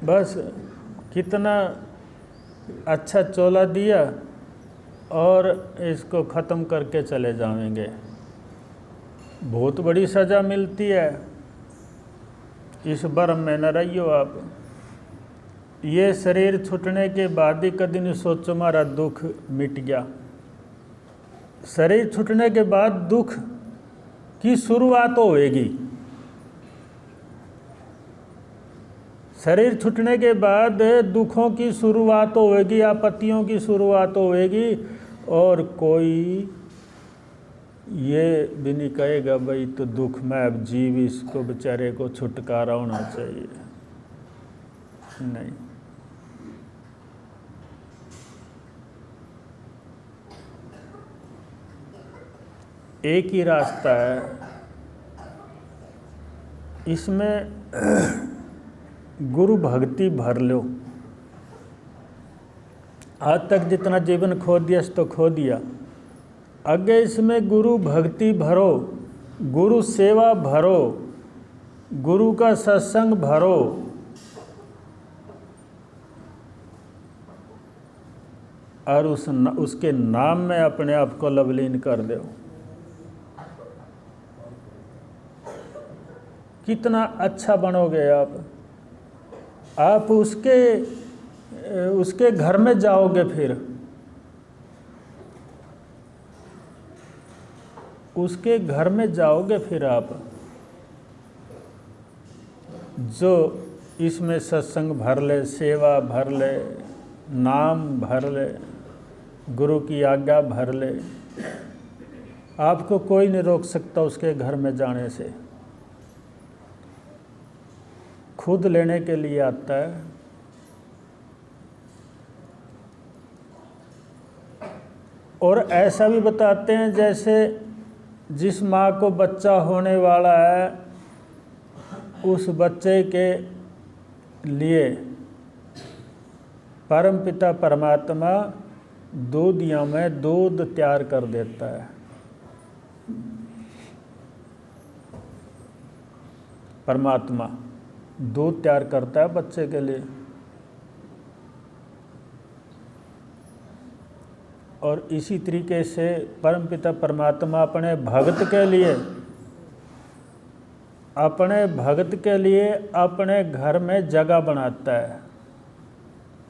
बस कितना अच्छा चोला दिया और इसको ख़त्म करके चले जाएंगे। बहुत बड़ी सज़ा मिलती है, इस भरम में न रहियो आप। ये शरीर छूटने के बाद ही कभी नहीं सोचो हमारा दुख मिट गया। शरीर छूटने के बाद दुख की शुरुआत होएगी। शरीर छूटने के बाद दुखों की शुरुआत होएगी, आपत्तियों की शुरुआत होएगी, और कोई ये भी नहीं कहेगा भाई तो दुख में अब जीव इसको बेचारे को छुटकारा होना चाहिए। नहीं, एक ही रास्ता है, इसमें गुरु भक्ति भर लो। आज तक जितना जीवन खो दिया तो खो दिया, आगे इसमें गुरु भक्ति भरो, गुरु सेवा भरो, गुरु का सत्संग भरो, और उसके नाम में अपने आप को लवलीन कर दो। कितना अच्छा बनोगे आप उसके घर में जाओगे, फिर उसके घर में जाओगे, फिर आप जो इसमें सत्संग भर ले, सेवा भर ले, नाम भर ले, गुरु की आज्ञा भर ले, आपको कोई नहीं रोक सकता उसके घर में जाने से। खुद लेने के लिए आता है। और ऐसा भी बताते हैं जैसे जिस माँ को बच्चा होने वाला है, उस बच्चे के लिए परमपिता परमात्मा दूधिया में दूध तैयार कर देता है। परमात्मा दूध तैयार करता है बच्चे के लिए, और इसी तरीके से परमपिता परमात्मा अपने भक्त के लिए अपने घर में जगह बनाता है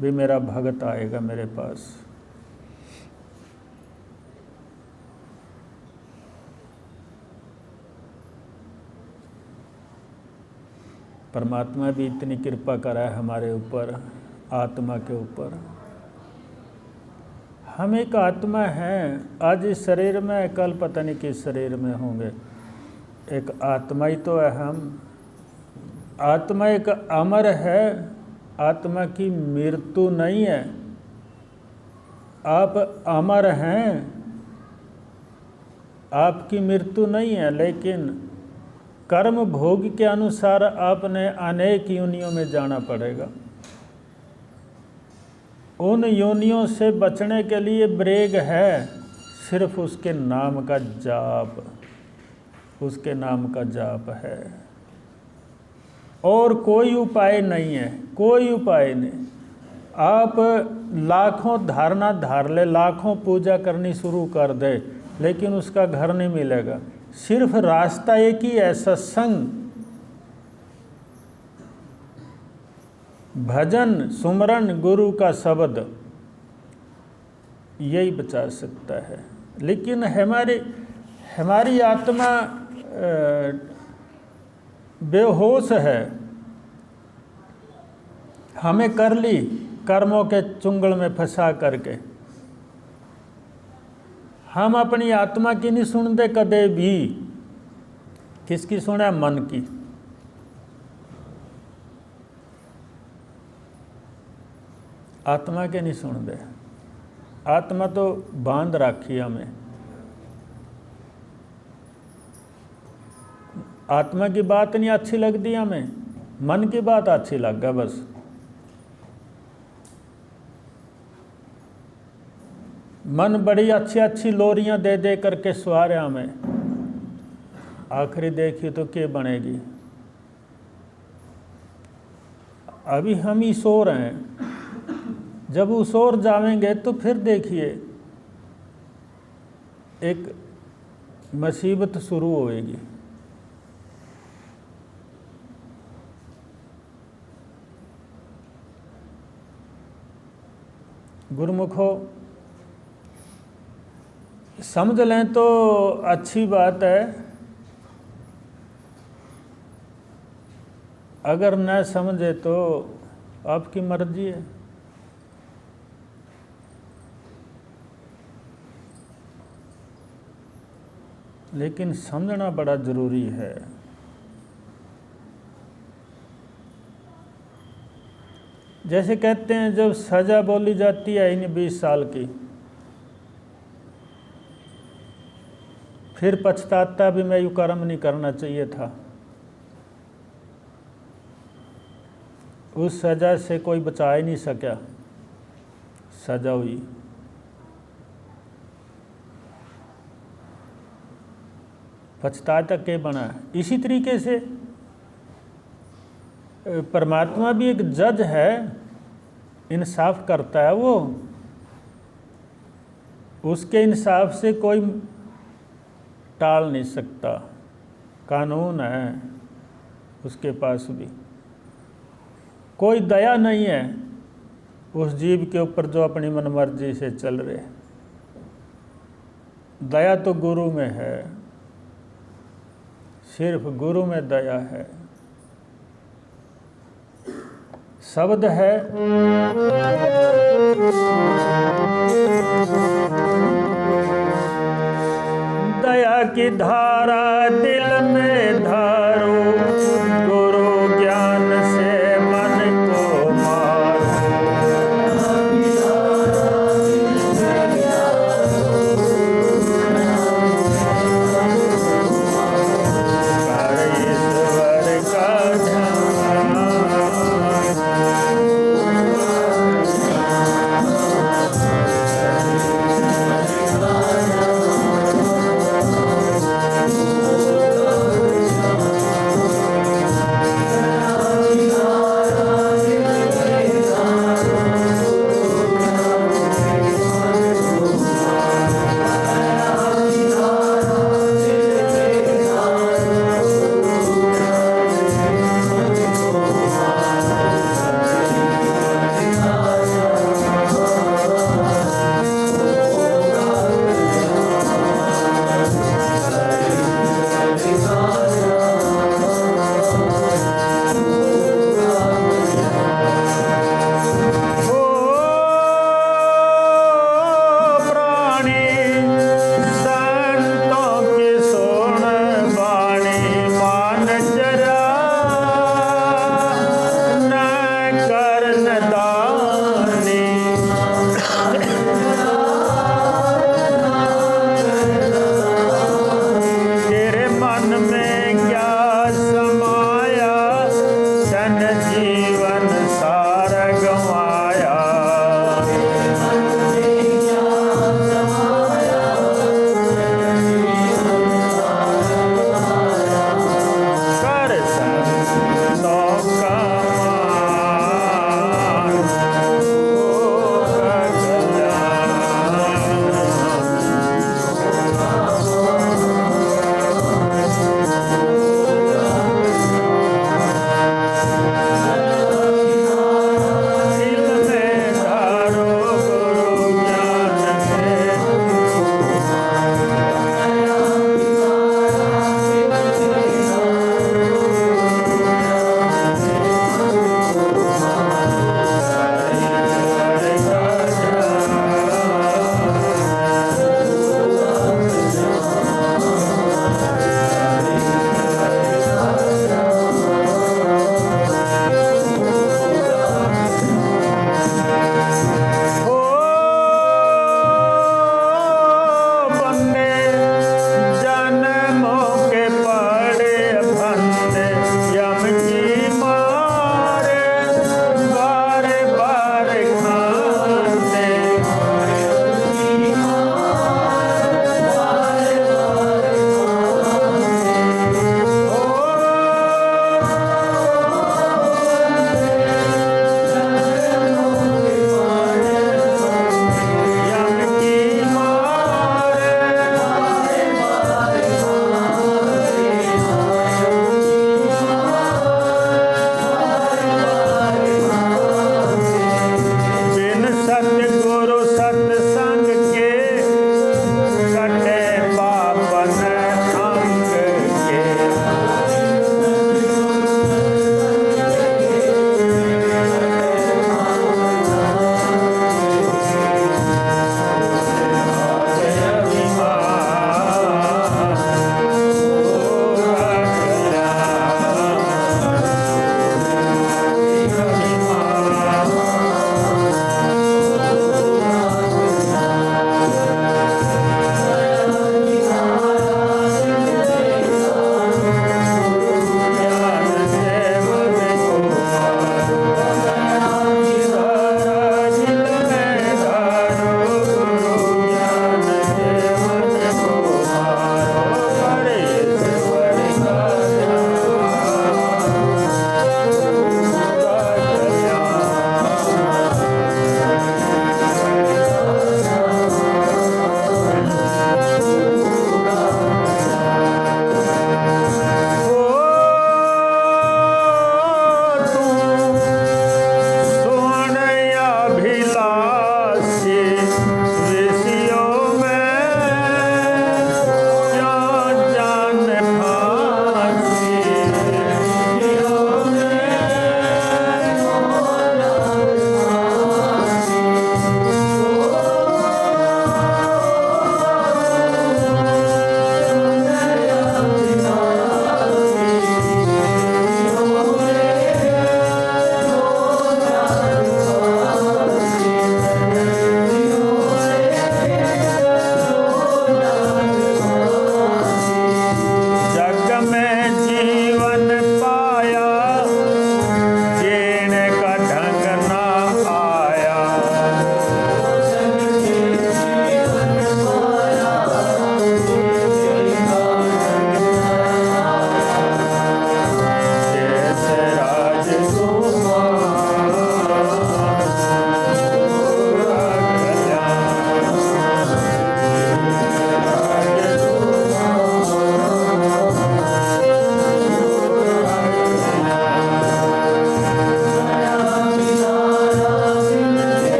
भी मेरा भक्त आएगा मेरे पास। परमात्मा भी इतनी कृपा करा है हमारे ऊपर, आत्मा के ऊपर। हम एक आत्मा हैं, आज इस शरीर में, कल पता नहीं किस शरीर में होंगे। एक आत्मा ही तो है हम। आत्मा एक अमर है, आत्मा की मृत्यु नहीं है। आप अमर हैं, आपकी मृत्यु नहीं है, लेकिन कर्म भोग के अनुसार आपने अनेक योनियों में जाना पड़ेगा। उन योनियों से बचने के लिए ब्रेग है सिर्फ उसके नाम का जाप, उसके नाम का जाप है, और कोई उपाय नहीं है, कोई उपाय नहीं। आप लाखों धारणा धार ले, लाखों पूजा करनी शुरू कर दे, लेकिन उसका घर नहीं मिलेगा। सिर्फ रास्ता एक ही है, सत्संग, भजन, सुमरन, गुरु का शब्द। यही बचा सकता है। लेकिन हमारी आत्मा बेहोश है, हमें कर ली कर्मों के चुंगल में फंसा करके। हम अपनी आत्मा की नहीं सुनते कदे भी। किसकी सुना? मन की। आत्मा के नहीं सुनते। आत्मा तो बांध राखी हमें। आत्मा की बात नहीं अच्छी लगती हमें, मन की बात अच्छी लग गया बस। मन बड़ी अच्छी अच्छी लोरियां दे दे करके सुहारे हमें, आखिरी देखिए तो क्या बनेगी। अभी हम ईश्वर हैं, जब ईश्वर जावेंगे तो फिर देखिए एक मुसीबत शुरू होएगी। गुरुमुखो समझ लें तो अच्छी बात है, अगर न समझे तो आपकी मर्जी है। लेकिन समझना बड़ा ज़रूरी है। जैसे कहते हैं जब सज़ा बोली जाती है इन 20 साल की, फिर पछताता भी मैं यूँ कर्म नहीं करना चाहिए था। उस सज़ा से कोई बचा ही नहीं सका, सज़ा हुई। पछताता के बना। इसी तरीके से परमात्मा भी एक जज है, इंसाफ करता है वो। उसके इंसाफ से कोई टाल नहीं सकता, कानून है उसके पास भी। कोई दया नहीं है उस जीव के ऊपर जो अपनी मनमर्जी से चल रहे। दया तो गुरु में है, सिर्फ गुरु में दया है। शब्द है दया की धारा दिल में धारो, गुरु ज्ञान से मन को मारो। कर ईश्वर का ध्यान,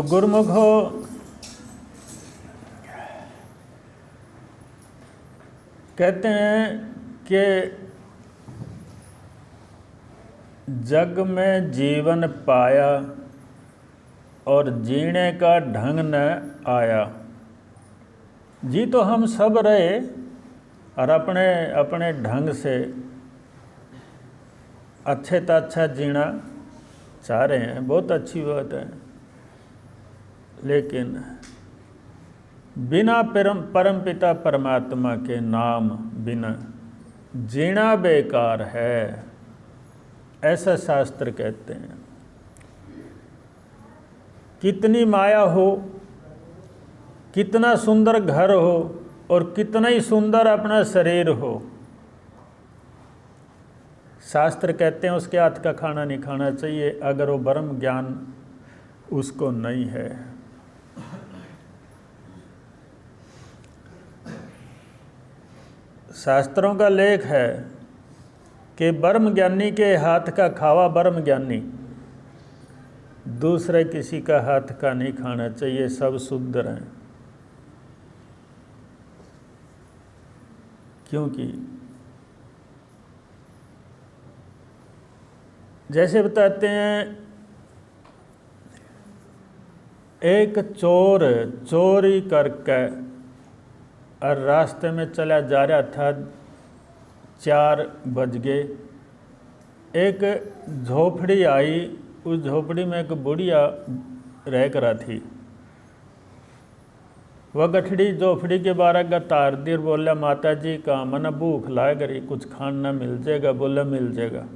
गुरुमुखो कहते हैं कि जग में जीवन पाया और जीने का ढंग न आया। जी तो हम सब रहे और अपने अपने ढंग से अच्छे तो अच्छा जीना चाह रहे हैं, बहुत अच्छी बात है, लेकिन बिना परम पिता परमात्मा के नाम बिना जीना बेकार है, ऐसा शास्त्र कहते हैं। कितनी माया हो, कितना सुंदर घर हो और कितना ही सुंदर अपना शरीर हो, शास्त्र कहते हैं उसके हाथ का खाना नहीं खाना चाहिए अगर वो ब्रह्म ज्ञान उसको नहीं है। शास्त्रों का लेख है कि ब्रह्म ज्ञानी के हाथ का खावा ब्रह्म ज्ञानी, दूसरे किसी का हाथ का नहीं खाना चाहिए, सब शुद्ध रहें। क्योंकि जैसे बताते हैं, एक चोर चोरी करके और रास्ते में चला जा रहा था, 4 बज गए, एक झोपड़ी आई, उस झोपड़ी में एक बुढ़िया रह कर थी। वह गठड़ी झोपड़ी के बारे का तार दी, बोला माता जी का मन भूख लाग रही, कुछ खाना मिल जाएगा? बोला मिल जाएगा।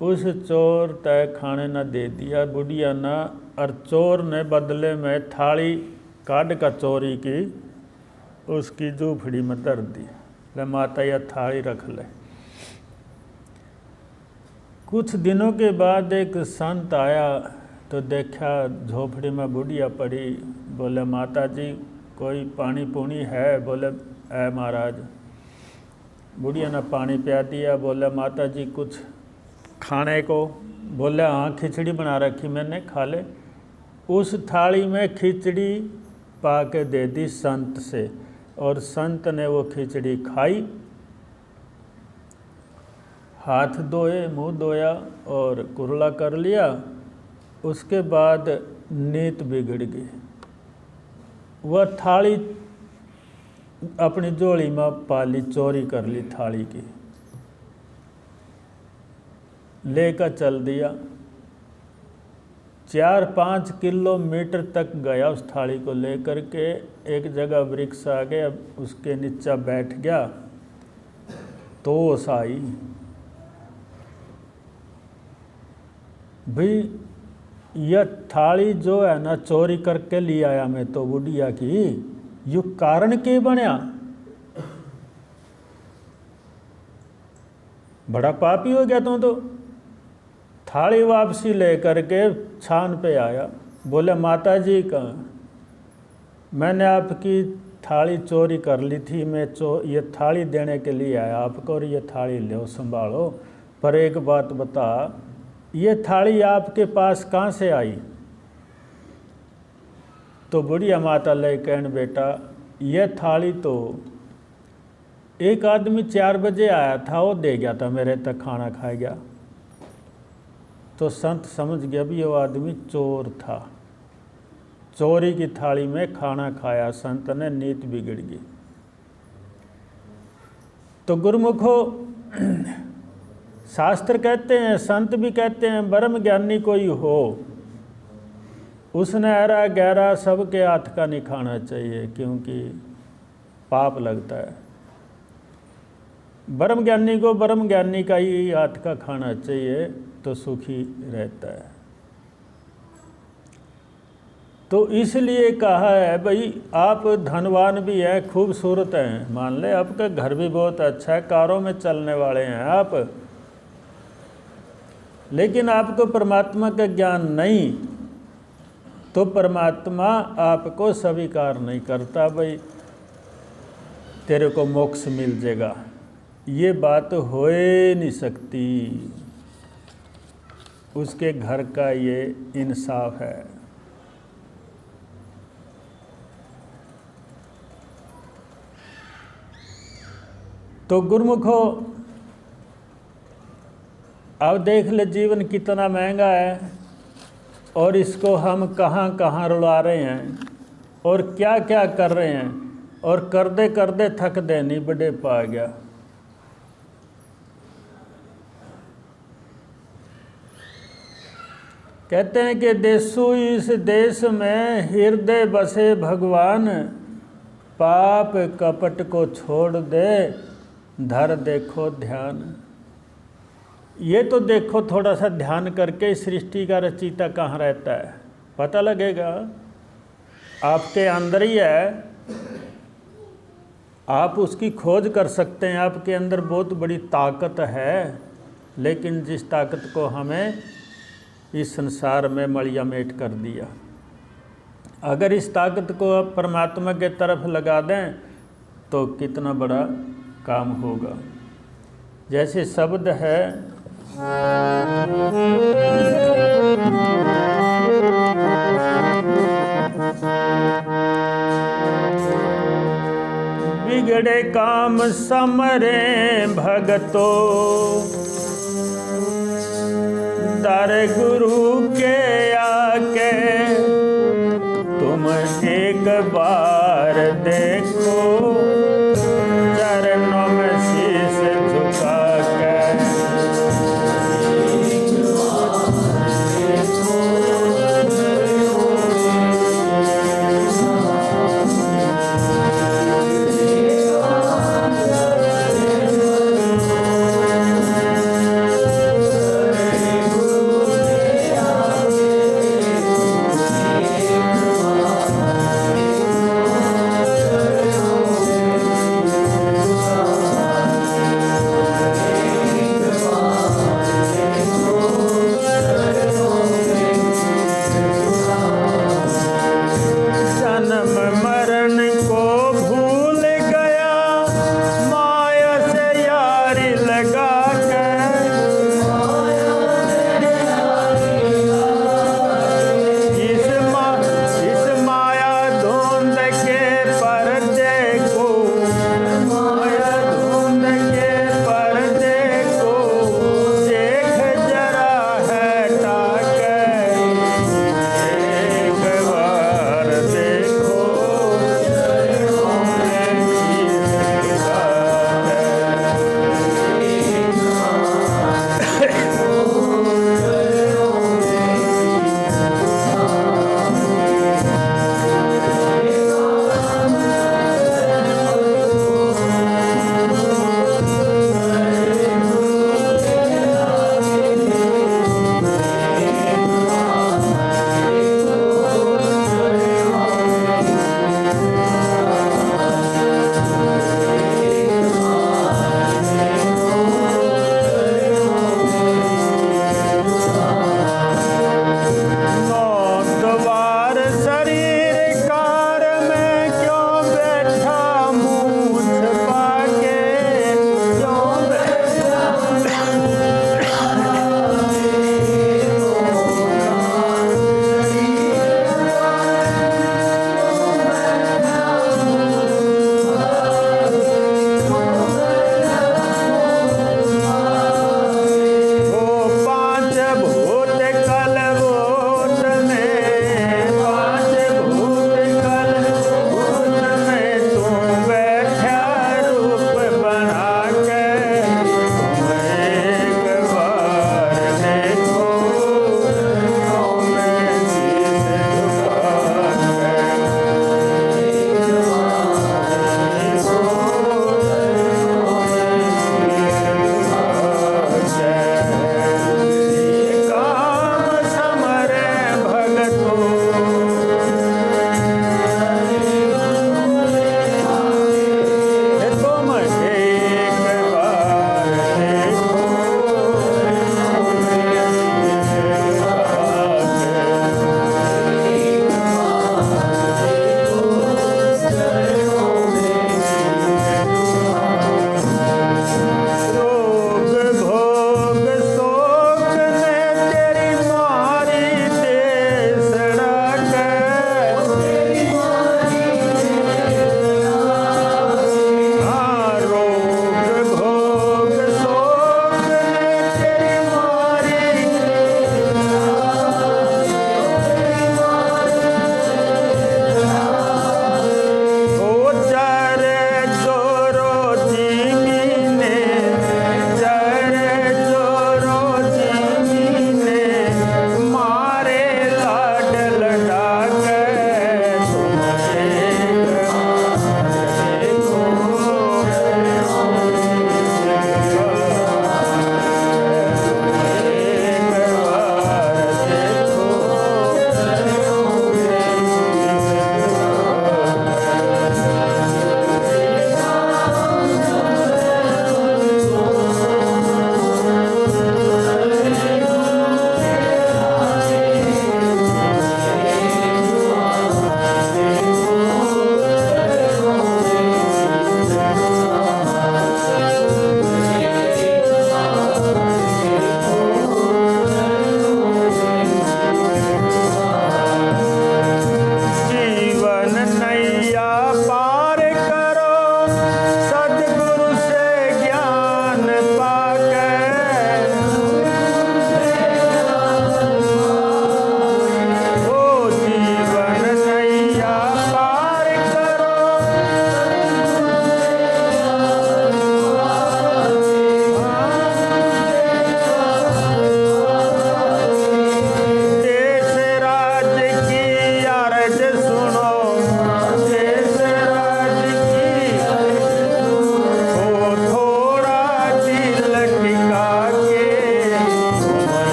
उस चोर तय खाने न दे दिया बुढ़िया ना, और चोर ने बदले में थाली काट का चोरी की उसकी झोपड़ी में धर दी। ले माता यह थाली रख ले। कुछ दिनों के बाद एक संत आया तो देखा झोपड़ी में बुढ़िया पड़ी। बोले माता जी कोई पानी पूनी है? बोले है महाराज। बुढ़िया ने पानी पिया दिया। बोले माता जी कुछ खाने को? बोले हाँ खिचड़ी बना रखी मैंने, खा ले। उस थाली में खिचड़ी पा के दे दी संत से, और संत ने वो खिचड़ी खाई, हाथ धोए, मुंह धोया और कुरला कर लिया। उसके बाद नीत बिगड़ गई। वह थाली अपनी झोली में पाली, चोरी कर ली थाली की, लेकर चल दिया। 4-5 किलोमीटर तक गया उस थाली को लेकर के। एक जगह वृक्ष आ गया, उसके नीचे बैठ गया तो होश आई। भाई यह थाली जो है ना चोरी करके ले आया मैं तो बुढ़िया की, यू कारण के बनया? बड़ा पापी हो गया तो थाली वापसी लेकर के छान पे आया। बोले माता जी का मैंने आपकी थाली चोरी कर ली थी, मैं ये थाली देने के लिए आया आपको, और ये थाली लो संभालो। पर एक बात बता, ये थाली आपके पास कहाँ से आई? तो बुढ़िया माता ले कहन बेटा ये थाली तो एक आदमी 4 बजे आया था, वो दे गया था मेरे तक, खाना खा गया। तो संत समझ गया भी वो आदमी चोर था, चोरी की थाली में खाना खाया, संत ने नीत बिगड़ गई। तो गुरुमुखो शास्त्र कहते हैं, संत भी कहते हैं, ब्रह्म ज्ञानी कोई हो उसने हरा गहरा सबके हाथ का नहीं खाना चाहिए, क्योंकि पाप लगता है। ब्रह्म ज्ञानी को ब्रह्म ज्ञानी का ही हाथ का खाना चाहिए तो सुखी रहता है। तो इसलिए कहा है भाई आप धनवान भी हैं, खूबसूरत हैं, मान ले आपका घर भी बहुत अच्छा है, कारों में चलने वाले हैं आप, लेकिन आपको परमात्मा का ज्ञान नहीं, तो परमात्मा आपको स्वीकार नहीं करता भाई तेरे को मोक्ष मिल जाएगा। ये बात हो ही नहीं सकती। उसके घर का ये इंसाफ है। तो गुरुमुखो, अब देख ले जीवन कितना महंगा है और इसको हम कहाँ कहाँ रुला रहे हैं और क्या क्या कर रहे हैं, और करदे करदे थक दे नहीं बड़े पा गया। कहते हैं कि देशु इस देश में हृदय बसे भगवान, पाप कपट को छोड़ दे धर देखो ध्यान। ये तो देखो थोड़ा सा ध्यान करके इस सृष्टि का रचयिता कहाँ रहता है, पता लगेगा। आपके अंदर ही है, आप उसकी खोज कर सकते हैं। आपके अंदर बहुत बड़ी ताकत है, लेकिन जिस ताकत को हमें इस संसार में मलिया मेट कर दिया। अगर इस ताकत को आप परमात्मा के तरफ लगा दें तो कितना बड़ा काम होगा। जैसे शब्द है, बिगड़े काम समरे भगतो, दर गुरु के आके तुम एक बार देखो, चरणों में शीश झुका के।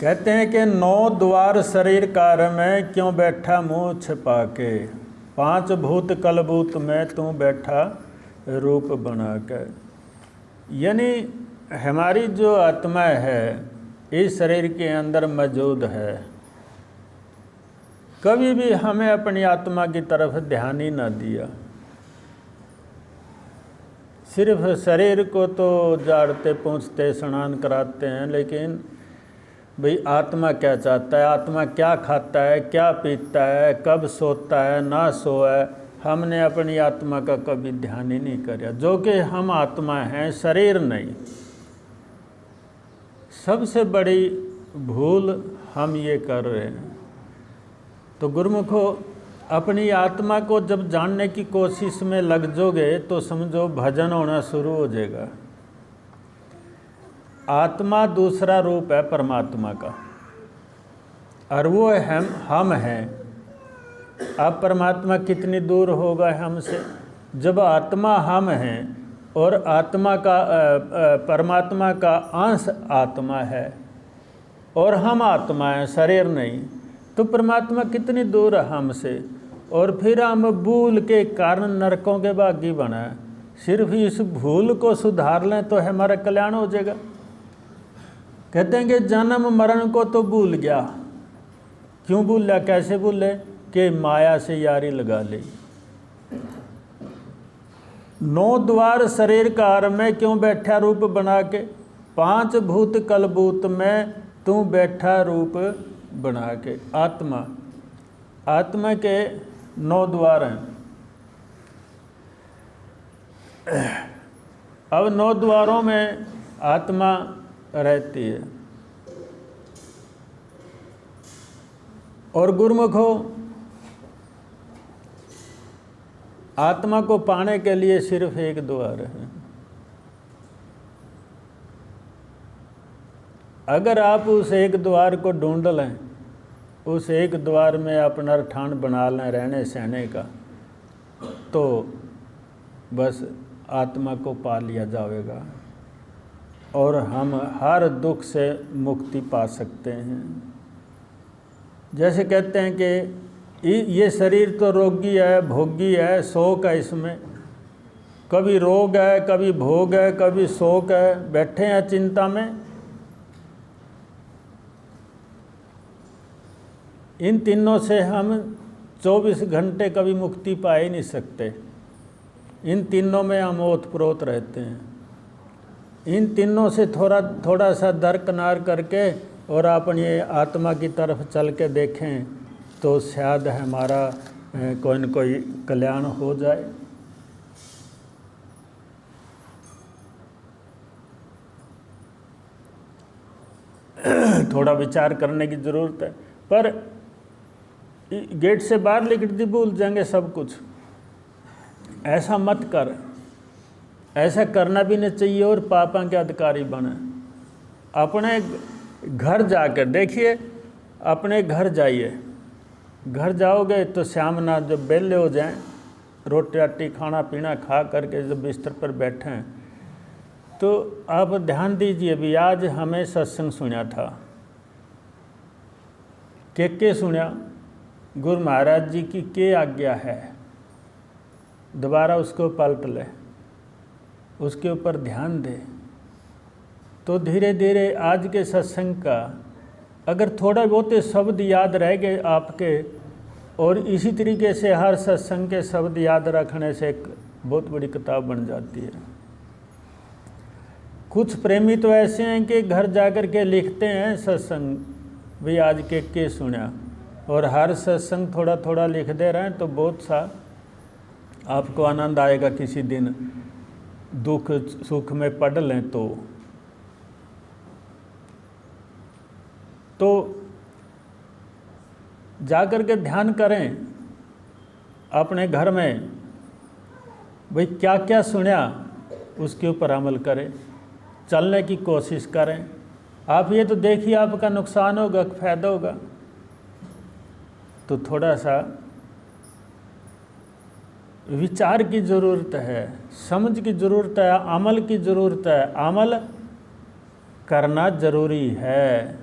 कहते हैं कि 9 द्वार शरीर कार में क्यों बैठा मुँह छिपा के, 5 भूत कलबूत में तू बैठा रूप बना के। यानी हमारी जो आत्मा है इस शरीर के अंदर मौजूद है। कभी भी हमें अपनी आत्मा की तरफ ध्यान ही ना दिया, सिर्फ शरीर को तो झाड़ते पूछते स्नान कराते हैं, लेकिन भाई आत्मा क्या चाहता है, आत्मा क्या खाता है, क्या पीता है, कब सोता है, ना सोए, हमने अपनी आत्मा का कभी ध्यान ही नहीं किया। जो कि हम आत्मा हैं, शरीर नहीं। सबसे बड़ी भूल हम ये कर रहे हैं। तो गुरुमुखो, अपनी आत्मा को जब जानने की कोशिश में लग जाओगे तो समझो भजन होना शुरू हो जाएगा। आत्मा दूसरा रूप है परमात्मा का, और वो हम हैं। अब परमात्मा कितनी दूर होगा हमसे? जब आत्मा हम हैं और आत्मा का परमात्मा का अंश आत्मा है और हम आत्मा हैं, शरीर नहीं, तो परमात्मा कितनी दूर है हमसे। और फिर हम भूल के कारण नरकों के भागी बना। सिर्फ इस भूल को सुधार लें तो हमारा कल्याण हो जाएगा। कहते हैं कि जन्म मरण को तो भूल गया। क्यों भूल लिया? कैसे भूले? कि माया से यारी लगा ली। 9 द्वार शरीर कार में क्यों बैठा रूप बना के, 5 भूत कलबूत में तू बैठा रूप बना के। आत्मा के 9 द्वार हैं। अब 9 द्वारों में आत्मा रहती है। और गुरुमुखो, आत्मा को पाने के लिए सिर्फ एक द्वार है। अगर आप उस एक द्वार को ढूंढ लें, उस एक द्वार में अपना ठान बना लें रहने सहने का, तो बस आत्मा को पा लिया जाएगा और हम हर दुख से मुक्ति पा सकते हैं। जैसे कहते हैं कि ये शरीर तो रोगी है, भोगी है, शोक है, इसमें कभी रोग है, कभी भोग है, कभी शोक है, बैठे हैं चिंता में। इन तीनों से हम 24 घंटे कभी मुक्ति पा ही नहीं सकते। इन तीनों में हम ओतप्रोत रहते हैं। इन तीनों से थोड़ा सा दरकिनार करके और अपनी आत्मा की तरफ चल के देखें तो शायद हमारा कोई न कोई कल्याण हो जाए। थोड़ा विचार करने की ज़रूरत है, पर गेट से बाहर निकल दी भूल जाएंगे सब कुछ। ऐसा मत कर, ऐसा करना भी नहीं चाहिए और पापा के अधिकारी बने। अपने घर जाकर देखिए, अपने घर जाइए, घर जाओगे तो शाम ना जब बेले हो जाएं, रोटी राटी खाना पीना खा करके जब बिस्तर पर बैठें तो आप ध्यान दीजिए। भी आज हमें सत्संग सुना था, के सुना, गुरु महाराज जी की के आज्ञा है, दोबारा उसको पलट ले, उसके ऊपर ध्यान दे। तो धीरे धीरे आज के सत्संग का अगर थोड़ा बहुत शब्द याद रह गए आपके, और इसी तरीके से हर सत्संग के शब्द याद रखने से एक बहुत बड़ी किताब बन जाती है। कुछ प्रेमी तो ऐसे हैं कि घर जाकर के लिखते हैं सत्संग भी आज के सुना, और हर सत्संग थोड़ा थोड़ा लिख दे रहे हैं, तो बहुत सा आपको आनंद आएगा। किसी दिन दुख सुख में पढ़ लें तो जाकर के ध्यान करें अपने घर में, भाई क्या क्या सुना उसके ऊपर अमल करें, चलने की कोशिश करें। आप ये तो देखिए आपका नुकसान होगा कि फायदा होगा। तो थोड़ा सा विचार की ज़रूरत है, समझ की ज़रूरत है, अमल की ज़रूरत है। अमल करना ज़रूरी है।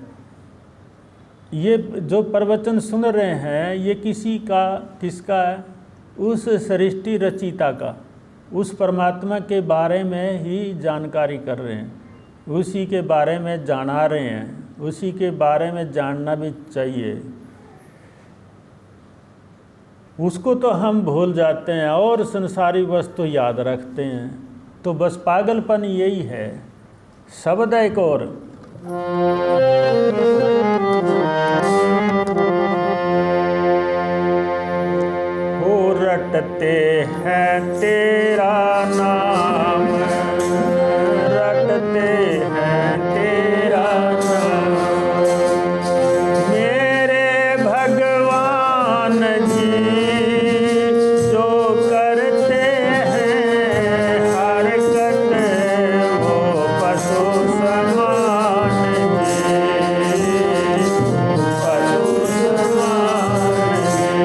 ये जो प्रवचन सुन रहे हैं ये किसका है? उस सृष्टि रचिता का, उस परमात्मा के बारे में ही जानकारी कर रहे हैं, उसी के बारे में जाना रहे हैं, उसी के बारे में जानना भी चाहिए। उसको तो हम भूल जाते हैं और संसारी वस्तु याद रखते हैं, तो बस पागलपन यही है। शब्द एक और, हो रटते हैं तेरा नाम, रटते हैं तेरा नाम, मेरे भगवान जी जो करते हैं हरकत वो पशु समान जी, पशु समान जी।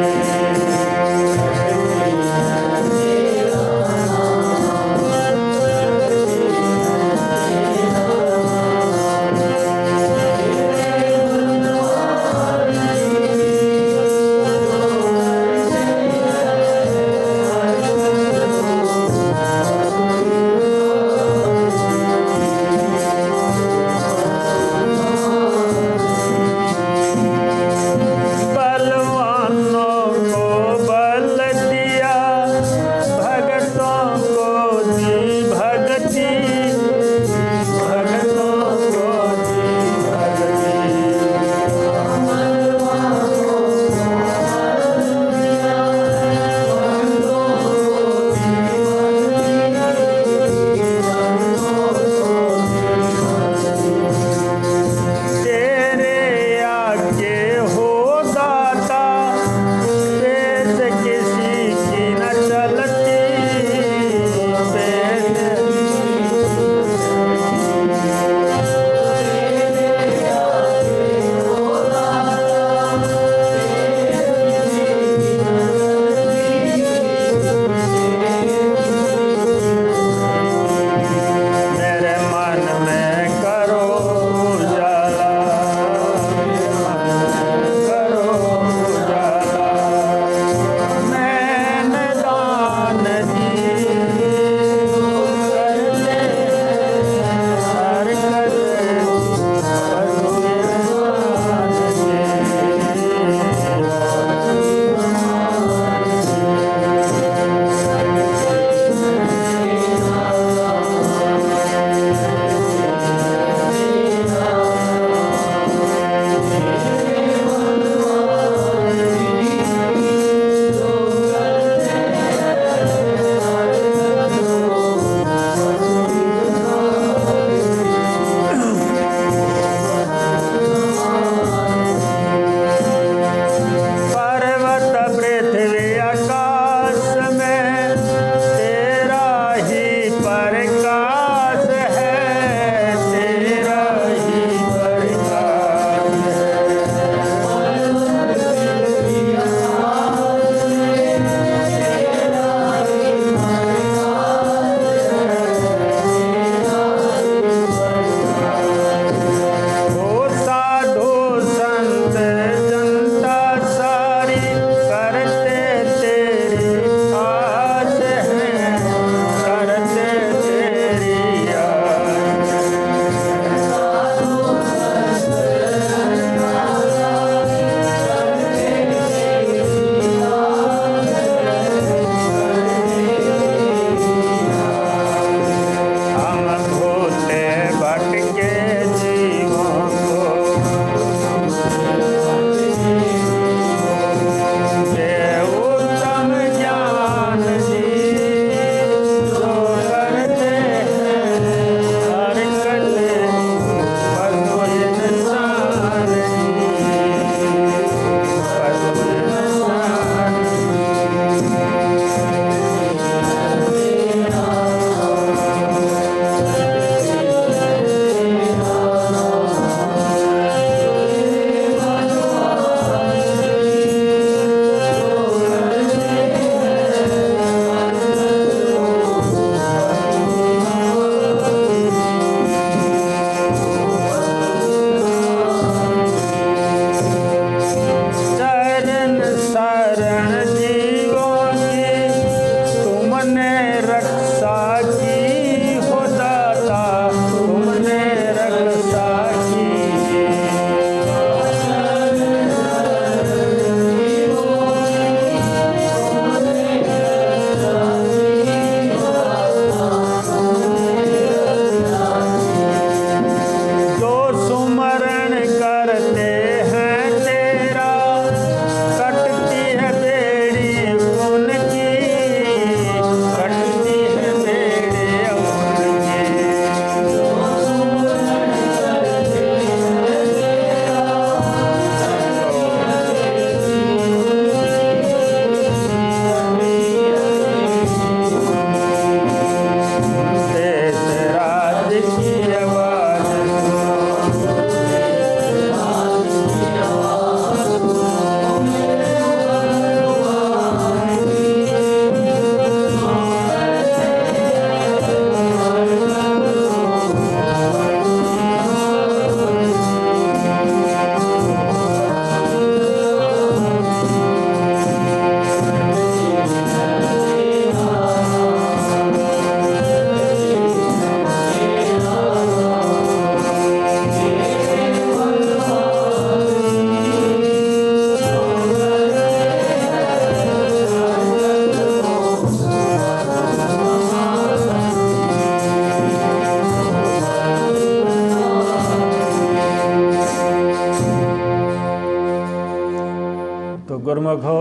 गुरमुख हो,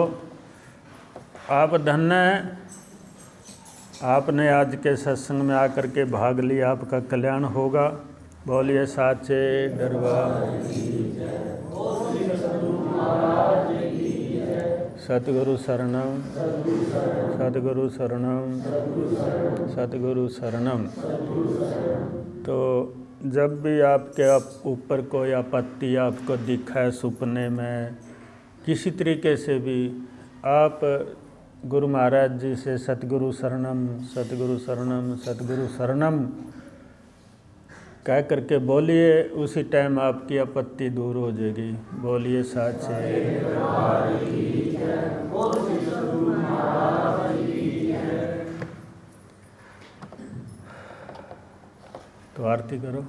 आप धन्य हैं, आपने आज के सत्संग में आकर के भाग लिया, आपका कल्याण होगा। बोलिए साचे दरबार की जय। सतगुरु शरणम, सतगुरु शरणम, सतगुरु शरणम। तो जब भी आपके ऊपर कोई आपत्ति आपको दिखाए सपने में किसी तरीके से भी, आप गुरु महाराज जी से सतगुरु शरणम, सतगुरु शरणम, सतगुरु शरणम कह करके बोलिए, उसी टाइम आपकी आपत्ति दूर हो जाएगी। बोलिए साचे दरबार की जय। तो आरती करो।